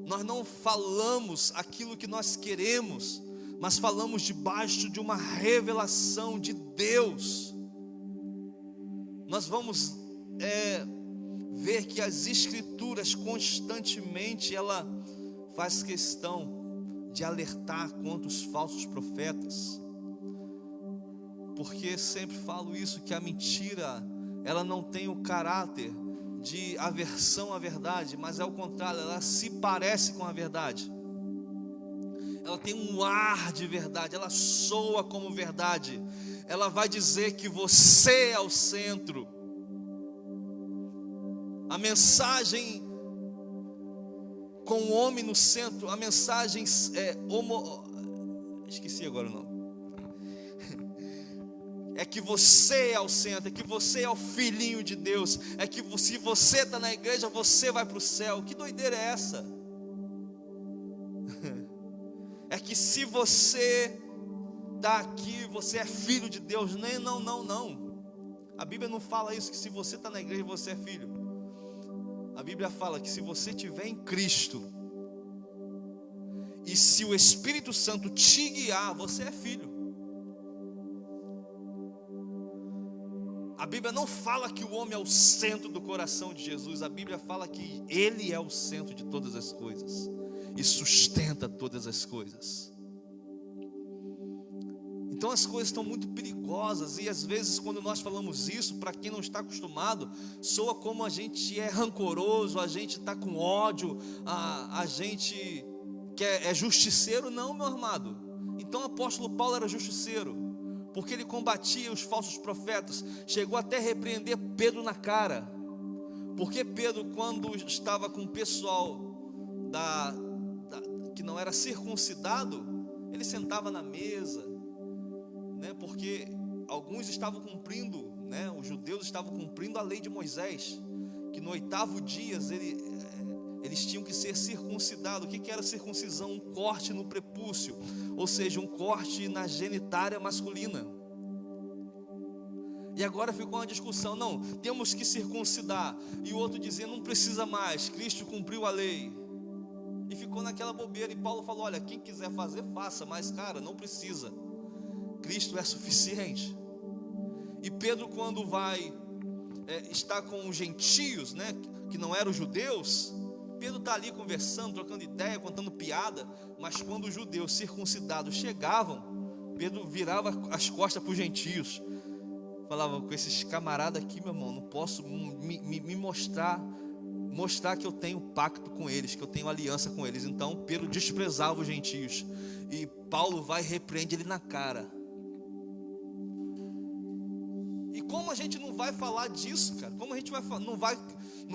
Nós não falamos aquilo que nós queremos, mas falamos debaixo de uma revelação de Deus. Nós vamos ver que as escrituras constantemente, ela faz questão de alertar contra os falsos profetas, porque sempre falo isso, que a mentira, ela não tem o caráter de aversão à verdade, mas é o contrário, ela se parece com a verdade, ela tem um ar de verdade, ela soa como verdade, ela vai dizer que você é o centro. A mensagem com o homem no centro, a mensagem esqueci agora o nome. É que você é o centro, é que você é o filhinho de Deus, é que se você está na igreja, você vai para o céu. Que doideira é essa? É que se você está aqui, você é filho de Deus. Não. A Bíblia não fala isso, que se você está na igreja, você é filho. A Bíblia fala que se você estiver em Cristo, e se o Espírito Santo te guiar, você é filho. A Bíblia não fala que o homem é o centro do coração de Jesus. A Bíblia fala que Ele é o centro de todas as coisas e sustenta todas as coisas. Então as coisas estão muito perigosas, e às vezes quando nós falamos isso, para quem não está acostumado, soa como a gente é rancoroso, a gente está com ódio, a gente que é justiceiro. Não, meu amado. Então o apóstolo Paulo era justiceiro, porque ele combatia os falsos profetas, chegou até a repreender Pedro na cara, porque Pedro, quando estava com o pessoal que não era circuncidado, ele sentava na mesa, né, porque alguns estavam cumprindo, né, os judeus estavam cumprindo a lei de Moisés, que no 8º dia eles tinham que ser circuncidados. O que era circuncisão? Um corte no prepúcio, ou seja, um corte na genitália masculina. E agora ficou uma discussão, não, temos que circuncidar, e o outro dizendo, não precisa mais, Cristo cumpriu a lei. E ficou naquela bobeira, e Paulo falou, olha, quem quiser fazer, faça, mas cara, não precisa, Cristo é suficiente. E Pedro, quando vai estar com os gentios, né, que não eram judeus, Pedro está ali conversando, trocando ideia, contando piada, mas quando os judeus circuncidados chegavam, Pedro virava as costas para os gentios, falava, com esses camaradas aqui, meu irmão, não posso me mostrar que eu tenho pacto com eles, que eu tenho aliança com eles. Então Pedro desprezava os gentios, e Paulo vai e repreende ele na cara. E como a gente não vai falar disso, cara? Como a gente não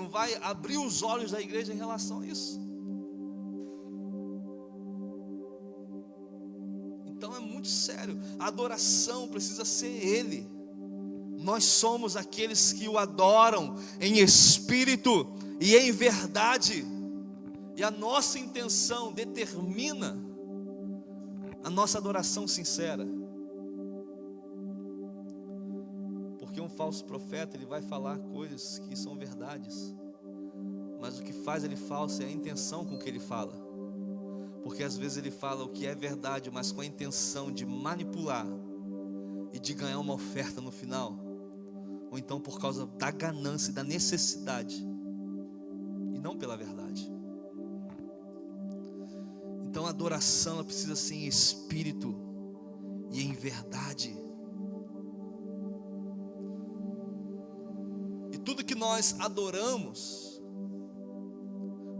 vai abrir os olhos da igreja em relação a isso? Então é muito sério. A adoração precisa ser Ele. Nós somos aqueles que o adoram em espírito e em verdade. E a nossa intenção determina a nossa adoração sincera. Porque um falso profeta, ele vai falar coisas que são verdades, mas o que faz ele falso é a intenção com que ele fala. Porque às vezes ele fala o que é verdade, mas com a intenção de manipular e de ganhar uma oferta no final, ou então por causa da ganância e da necessidade, e não pela verdade. Então a adoração, ela precisa ser em espírito e em verdade. Tudo que nós adoramos,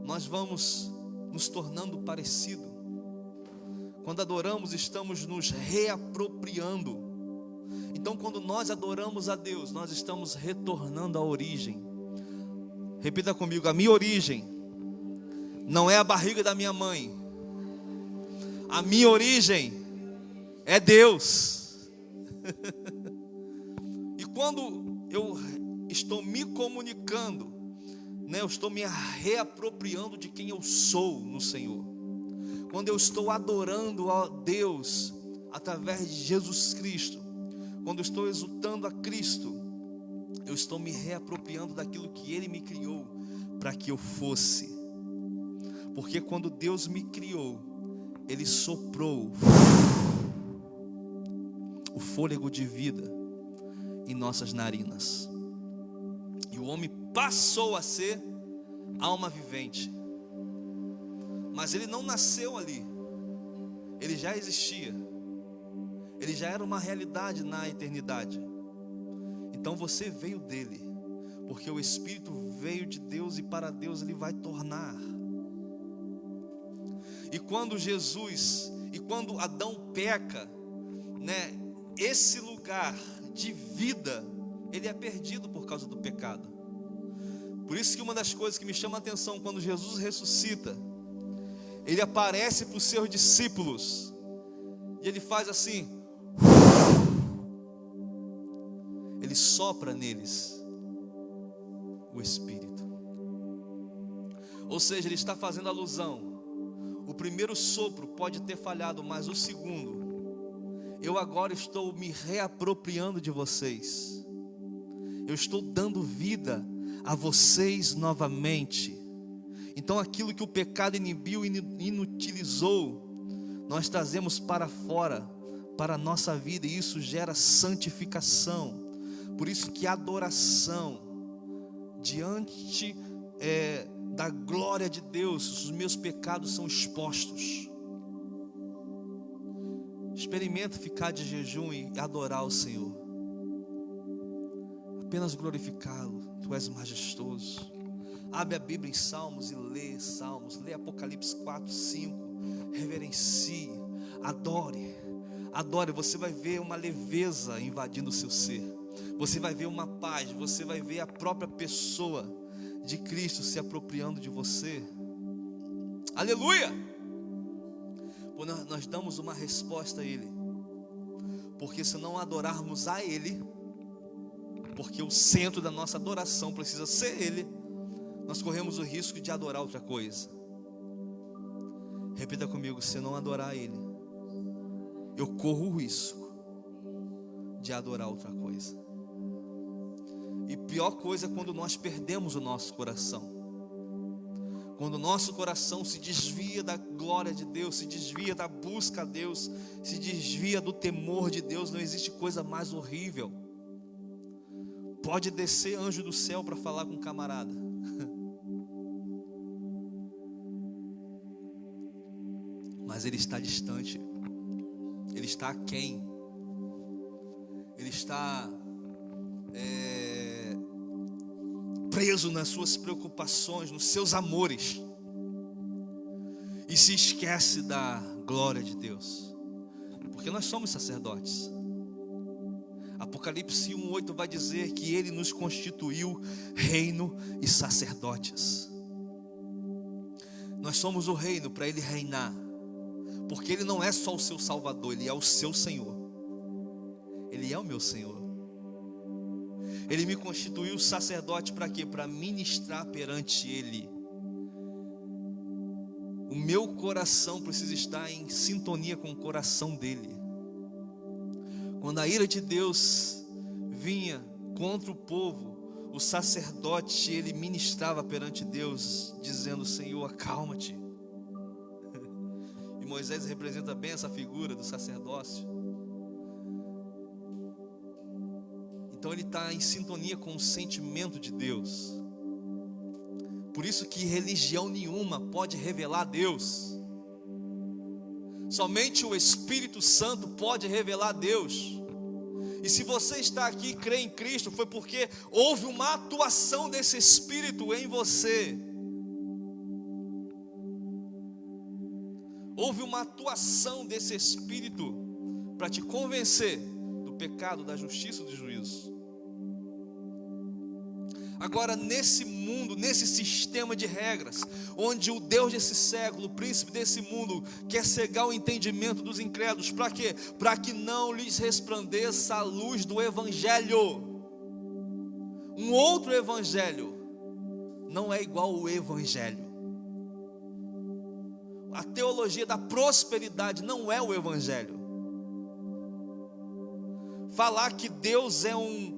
nós vamos nos tornando parecido. Quando adoramos, estamos nos reapropriando. Então quando nós adoramos a Deus, nós estamos retornando à origem, Repita comigo: a minha origem não é a barriga da minha mãe. A minha origem é Deus. E quando eu estou me comunicando, eu estou me reapropriando de quem eu sou no Senhor. Quando eu estou adorando a Deus através de Jesus Cristo, quando eu estou exultando a Cristo, eu estou me reapropriando daquilo que Ele me criou para que eu fosse. Porque quando Deus me criou, Ele soprou o fôlego de vida em nossas narinas, e o homem passou a ser alma vivente. Mas ele não nasceu ali, ele já existia, ele já era uma realidade na eternidade. Então você veio dele, porque o Espírito veio de Deus, e para Deus ele vai tornar. E quando quando Adão peca, esse lugar de vida, ele é perdido por causa do pecado. Por isso que uma das coisas que me chama a atenção, quando Jesus ressuscita, Ele aparece para os seus discípulos, e Ele faz assim, Ele sopra neles o Espírito. Ou seja, Ele está fazendo alusão: o primeiro sopro pode ter falhado, mas o segundo, eu agora estou me reapropriando de vocês. Eu estou dando vida a vocês novamente. Então aquilo que o pecado inibiu e inutilizou, nós trazemos para fora, para a nossa vida, e isso gera santificação. Por isso que a adoração diante da glória de Deus, os meus pecados são expostos. Experimenta ficar de jejum e adorar o Senhor, apenas glorificá-lo. Tu és majestoso. Abre a Bíblia em Salmos e lê Salmos, lê Apocalipse 4, 5, reverencie, adore, você vai ver uma leveza invadindo o seu ser, você vai ver uma paz, você vai ver a própria pessoa de Cristo se apropriando de você. Aleluia! Nós damos uma resposta a Ele, porque se não adorarmos a Ele, porque o centro da nossa adoração precisa ser Ele, nós corremos o risco de adorar outra coisa. Repita comigo: se não adorar Ele, eu corro o risco de adorar outra coisa. E pior coisa é quando nós perdemos o nosso coração. Quando o nosso coração se desvia da glória de Deus, se desvia da busca a Deus, se desvia do temor de Deus, não existe coisa mais horrível. Pode descer anjo do céu para falar com um camarada, mas ele está distante, ele está aquém, ele está preso nas suas preocupações, nos seus amores, e se esquece da glória de Deus, porque nós somos sacerdotes. Apocalipse 1:8 vai dizer que Ele nos constituiu reino e sacerdotes. Nós somos o reino para Ele reinar, porque Ele não é só o seu Salvador, Ele é o seu Senhor. Ele é o meu Senhor. Ele me constituiu sacerdote para quê? Para ministrar perante Ele. O meu coração precisa estar em sintonia com o coração dEle. Quando a ira de Deus vinha contra o povo, o sacerdote, ele ministrava perante Deus, dizendo: Senhor, acalma-te. E Moisés representa bem essa figura do sacerdócio. Então ele está em sintonia com o sentimento de Deus. Por isso que religião nenhuma pode revelar Deus. Somente o Espírito Santo pode revelar Deus. E se você está aqui e crê em Cristo, foi porque houve uma atuação desse Espírito em você. Houve uma atuação desse Espírito para te convencer do pecado, da justiça e do juízo. Agora, nesse mundo, nesse sistema de regras, onde o Deus desse século, o príncipe desse mundo, quer cegar o entendimento dos incrédulos, para quê? Para que não lhes resplandeça a luz do Evangelho. Um outro Evangelho não é igual ao Evangelho. A teologia da prosperidade não é o Evangelho. Falar que Deus é um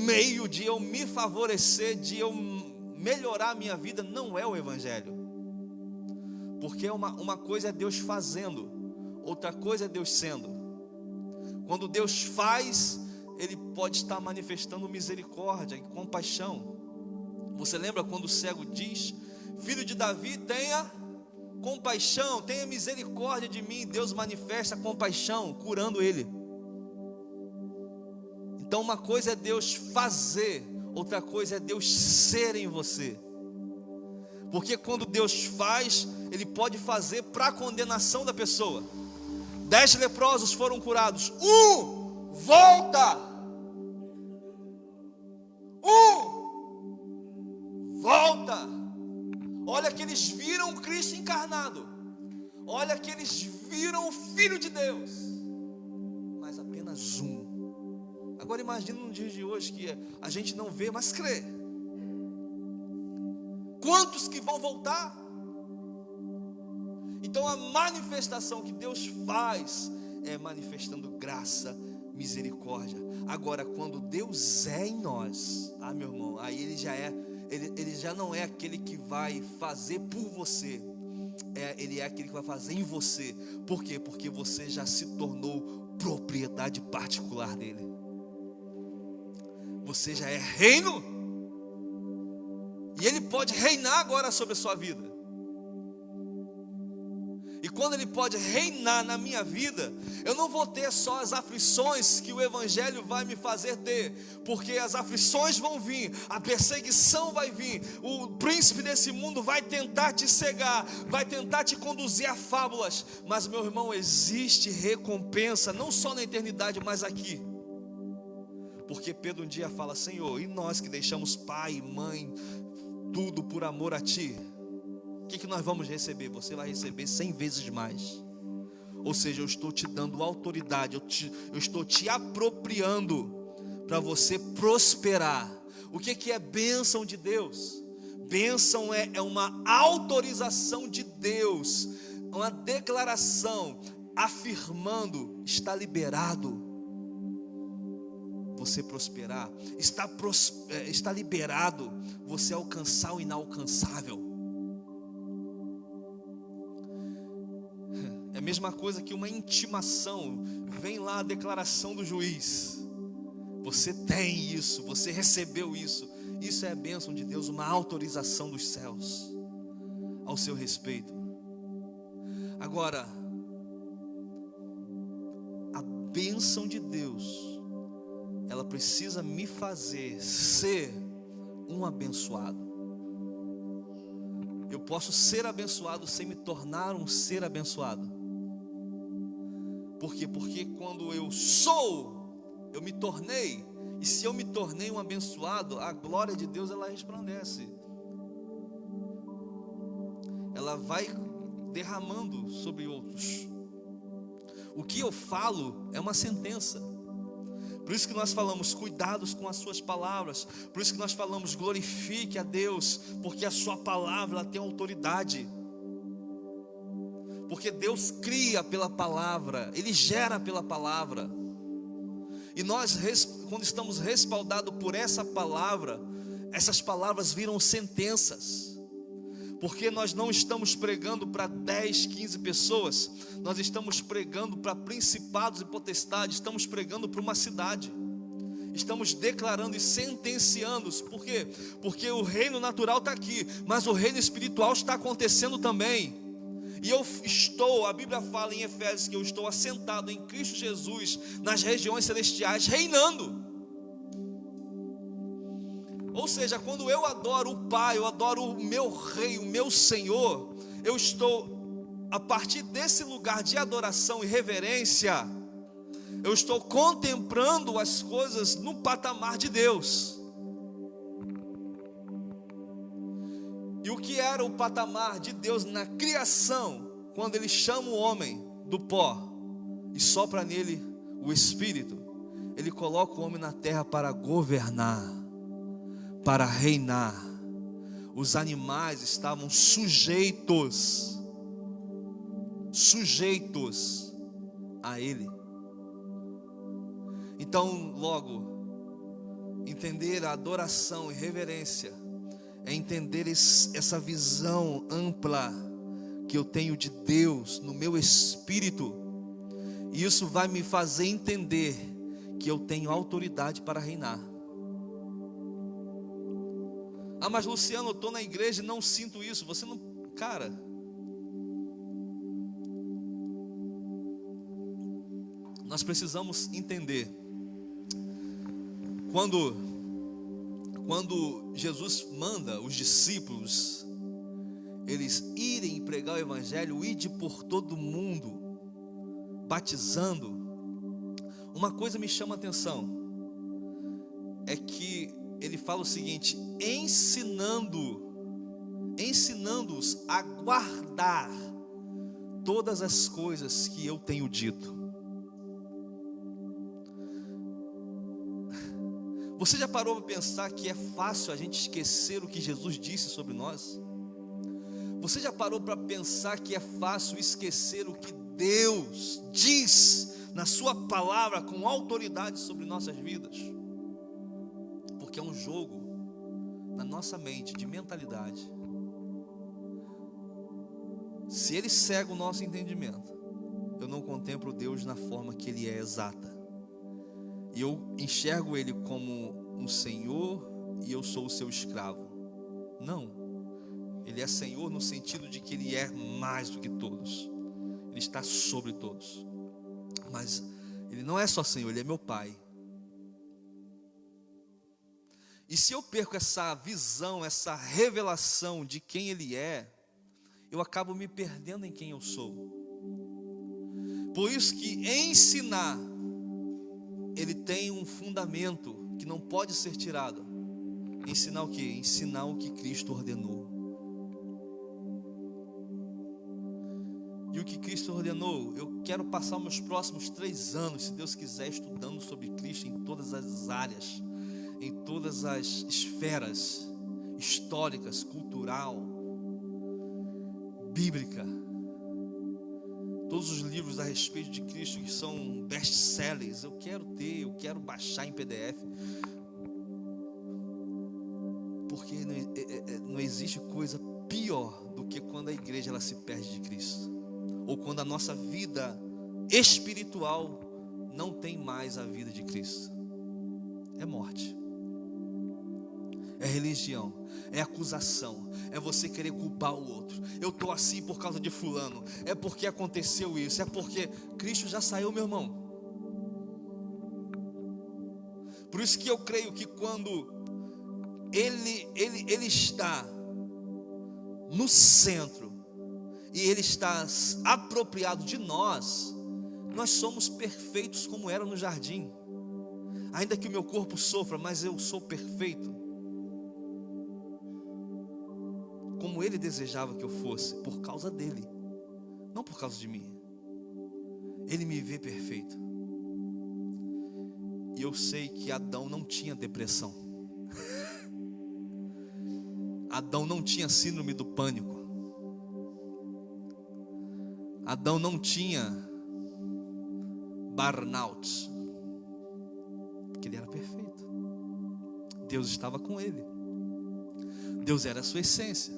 meio de eu me favorecer, de eu melhorar a minha vida, não é o Evangelho. Porque uma coisa é Deus fazendo, outra coisa é Deus sendo. Quando Deus faz, Ele pode estar manifestando misericórdia e compaixão. Você lembra quando o cego diz: filho de Davi, tenha compaixão, tenha misericórdia de mim? Deus manifesta compaixão, curando ele. Então uma coisa é Deus fazer, outra coisa é Deus ser em você. Porque quando Deus faz, Ele pode fazer para a condenação da pessoa. 10 leprosos foram curados, volta. Volta. Olha que eles viram Cristo encarnado, olha que eles viram o Filho de Deus, mas apenas um. Agora imagina no dia de hoje que a gente não vê, mas crê. Quantos que vão voltar? Então a manifestação que Deus faz é manifestando graça, misericórdia. Agora quando Deus é em nós, meu irmão, aí Ele já não é aquele que vai fazer por você, Ele é aquele que vai fazer em você. Por quê? Porque você já se tornou propriedade particular dele. Você já é reino, e Ele pode reinar agora sobre a sua vida. E quando Ele pode reinar na minha vida, eu não vou ter só as aflições que o Evangelho vai me fazer ter, porque as aflições vão vir, a perseguição vai vir, o príncipe desse mundo vai tentar te cegar, vai tentar te conduzir a fábulas. Mas meu irmão, existe recompensa, não só na eternidade, mas aqui. Porque Pedro um dia fala: Senhor, e nós que deixamos pai e mãe, tudo por amor a Ti, o que nós vamos receber? Você vai receber 100 vezes mais. Ou seja, eu estou te dando autoridade, eu estou te apropriando para você prosperar. O que é bênção de Deus? Bênção é uma autorização de Deus, uma declaração afirmando: está liberado você prosperar, está liberado você alcançar o inalcançável. É a mesma coisa que uma intimação. Vem lá a declaração do juiz: você tem isso, você recebeu isso. Isso é a bênção de Deus, uma autorização dos céus ao seu respeito. Agora, a bênção de Deus, ela precisa me fazer ser um abençoado. Eu posso ser abençoado sem me tornar um ser abençoado. Por quê? Porque quando eu me tornei. E se eu me tornei um abençoado, a glória de Deus, ela resplandece. Ela vai derramando sobre outros. O que eu falo é uma sentença. Por isso que nós falamos: cuidados com as suas palavras. Por isso que nós falamos: glorifique a Deus, porque a sua palavra, ela tem autoridade. Porque Deus cria pela palavra, Ele gera pela palavra. E nós, quando estamos respaldados por essa palavra, essas palavras viram sentenças. Porque nós não estamos pregando para 10, 15 pessoas, nós estamos pregando para principados e potestades, estamos pregando para uma cidade, estamos declarando e sentenciando. Por quê? Porque o reino natural está aqui, mas o reino espiritual está acontecendo também. E a Bíblia fala em Efésios que eu estou assentado em Cristo Jesus nas regiões celestiais, reinando. Ou seja, quando eu adoro o Pai, eu adoro o meu Rei, o meu Senhor, eu estou, a partir desse lugar de adoração e reverência, eu estou contemplando as coisas no patamar de Deus. E o que era o patamar de Deus na criação, quando Ele chama o homem do pó e sopra nele o Espírito, Ele coloca o homem na terra para governar, para reinar. Os animais estavam sujeitos a Ele. Então, logo, entender a adoração e reverência é entender essa visão ampla que eu tenho de Deus no meu espírito, e isso vai me fazer entender que eu tenho autoridade para reinar. Ah, mas Luciano, eu estou na igreja e não sinto isso. Você não, cara, nós precisamos entender. Quando Jesus manda os discípulos eles irem pregar o evangelho, ide por todo mundo, batizando, uma coisa me chama a atenção, é que ele fala o seguinte: ensinando-os a guardar todas as coisas que eu tenho dito. Você já parou para pensar que é fácil a gente esquecer o que Jesus disse sobre nós? Você já parou para pensar que é fácil esquecer o que Deus diz na sua palavra com autoridade sobre nossas vidas? Porque é um jogo na nossa mente, de mentalidade. Se ele cega o nosso entendimento, eu não contemplo Deus na forma que Ele é exata. E eu enxergo Ele como um Senhor e eu sou o seu escravo. Não, Ele é Senhor no sentido de que Ele é mais do que todos. Ele está sobre todos. Mas Ele não é só Senhor, Ele é meu Pai. E se eu perco essa visão, essa revelação de quem Ele é, eu acabo me perdendo em quem eu sou. Por isso que ensinar, ele tem um fundamento que não pode ser tirado. Ensinar o quê? Ensinar o que Cristo ordenou. E o que Cristo ordenou, eu quero passar meus próximos 3 anos, se Deus quiser, estudando sobre Cristo em todas as áreas, em todas as esferas históricas, cultural, bíblica. Todos os livros a respeito de Cristo que são best-sellers, eu quero baixar em PDF. Porque não existe coisa pior do que quando a igreja ela se perde de Cristo. Ou quando a nossa vida espiritual não tem mais a vida de Cristo. É morte. É religião, é acusação, é você querer culpar o outro. Eu estou assim por causa de fulano, é porque aconteceu isso, é porque Cristo já saiu, meu irmão. Por isso que eu creio que quando Ele está no centro e Ele está apropriado de nós, nós somos perfeitos como era no jardim. Ainda que o meu corpo sofra, mas eu sou perfeito como Ele desejava que eu fosse, por causa dEle, não por causa de mim. Ele me vê perfeito. E eu sei que Adão não tinha depressão. Adão não tinha síndrome do pânico. Adão não tinha burnout, porque ele era perfeito. Deus estava com ele. Deus era a sua essência.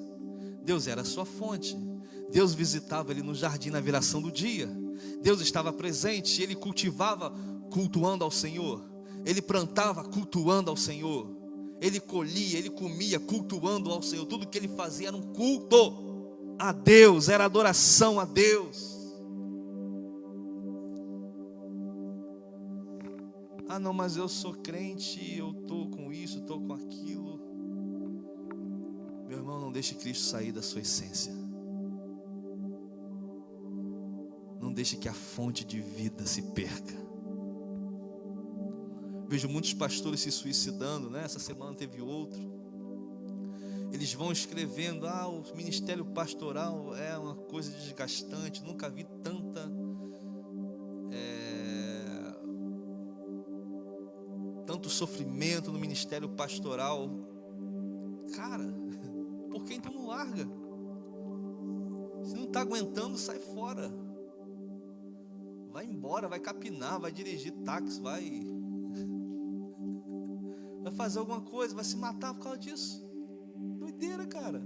Deus era a sua fonte. Deus visitava ele no jardim na viração do dia. Deus estava presente. Ele cultivava cultuando ao Senhor. Ele plantava cultuando ao Senhor. Ele colhia, ele comia cultuando ao Senhor. Tudo que ele fazia era um culto a Deus, era adoração a Deus. Ah não, mas eu sou crente, eu estou com isso, estou com aquilo. Meu irmão, não deixe Cristo sair da sua essência. Não deixe que a fonte de vida se perca. Vejo muitos pastores se suicidando, né? Essa semana teve outro. Eles vão escrevendo: o ministério pastoral é uma coisa desgastante, nunca vi tanto sofrimento no ministério pastoral. Cara, por que então não larga? Se não está aguentando, sai fora. Vai embora, vai capinar, vai dirigir táxi, vai fazer alguma coisa, vai se matar por causa disso. Doideira, cara.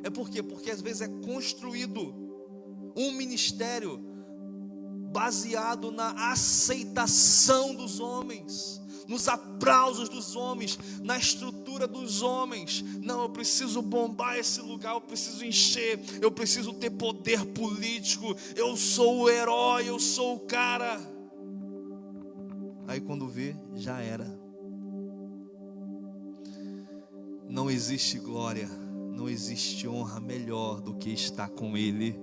É por quê? Porque às vezes é construído um ministério baseado na aceitação dos homens, nos aplausos dos homens, na estrutura dos homens. Não, eu preciso bombar esse lugar, eu preciso encher, eu preciso ter poder político, eu sou o herói, eu sou o cara. Aí quando vê, já era. Não existe glória, não existe honra melhor do que estar com Ele.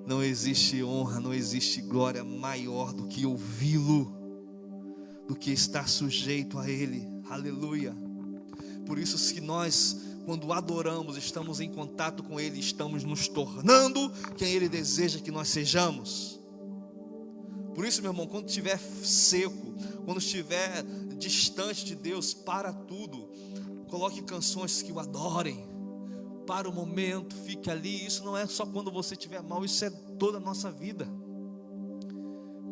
Não existe honra, não existe glória maior do que ouvi-lo, do que estar sujeito a Ele. Aleluia. Por isso, se nós, quando adoramos, estamos em contato com Ele, estamos nos tornando quem Ele deseja que nós sejamos. Por isso, meu irmão, quando estiver seco, quando estiver distante de Deus, para tudo, coloque canções que o adorem. Para o momento, fique ali. Isso não é só quando você estiver mal, isso é toda a nossa vida.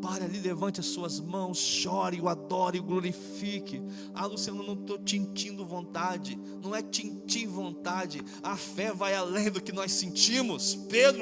Pare ali, levante as suas mãos, chore, o adore, o glorifique. Luciano, não estou sentindo vontade. Não é sentir vontade. A fé vai além do que nós sentimos. Pedro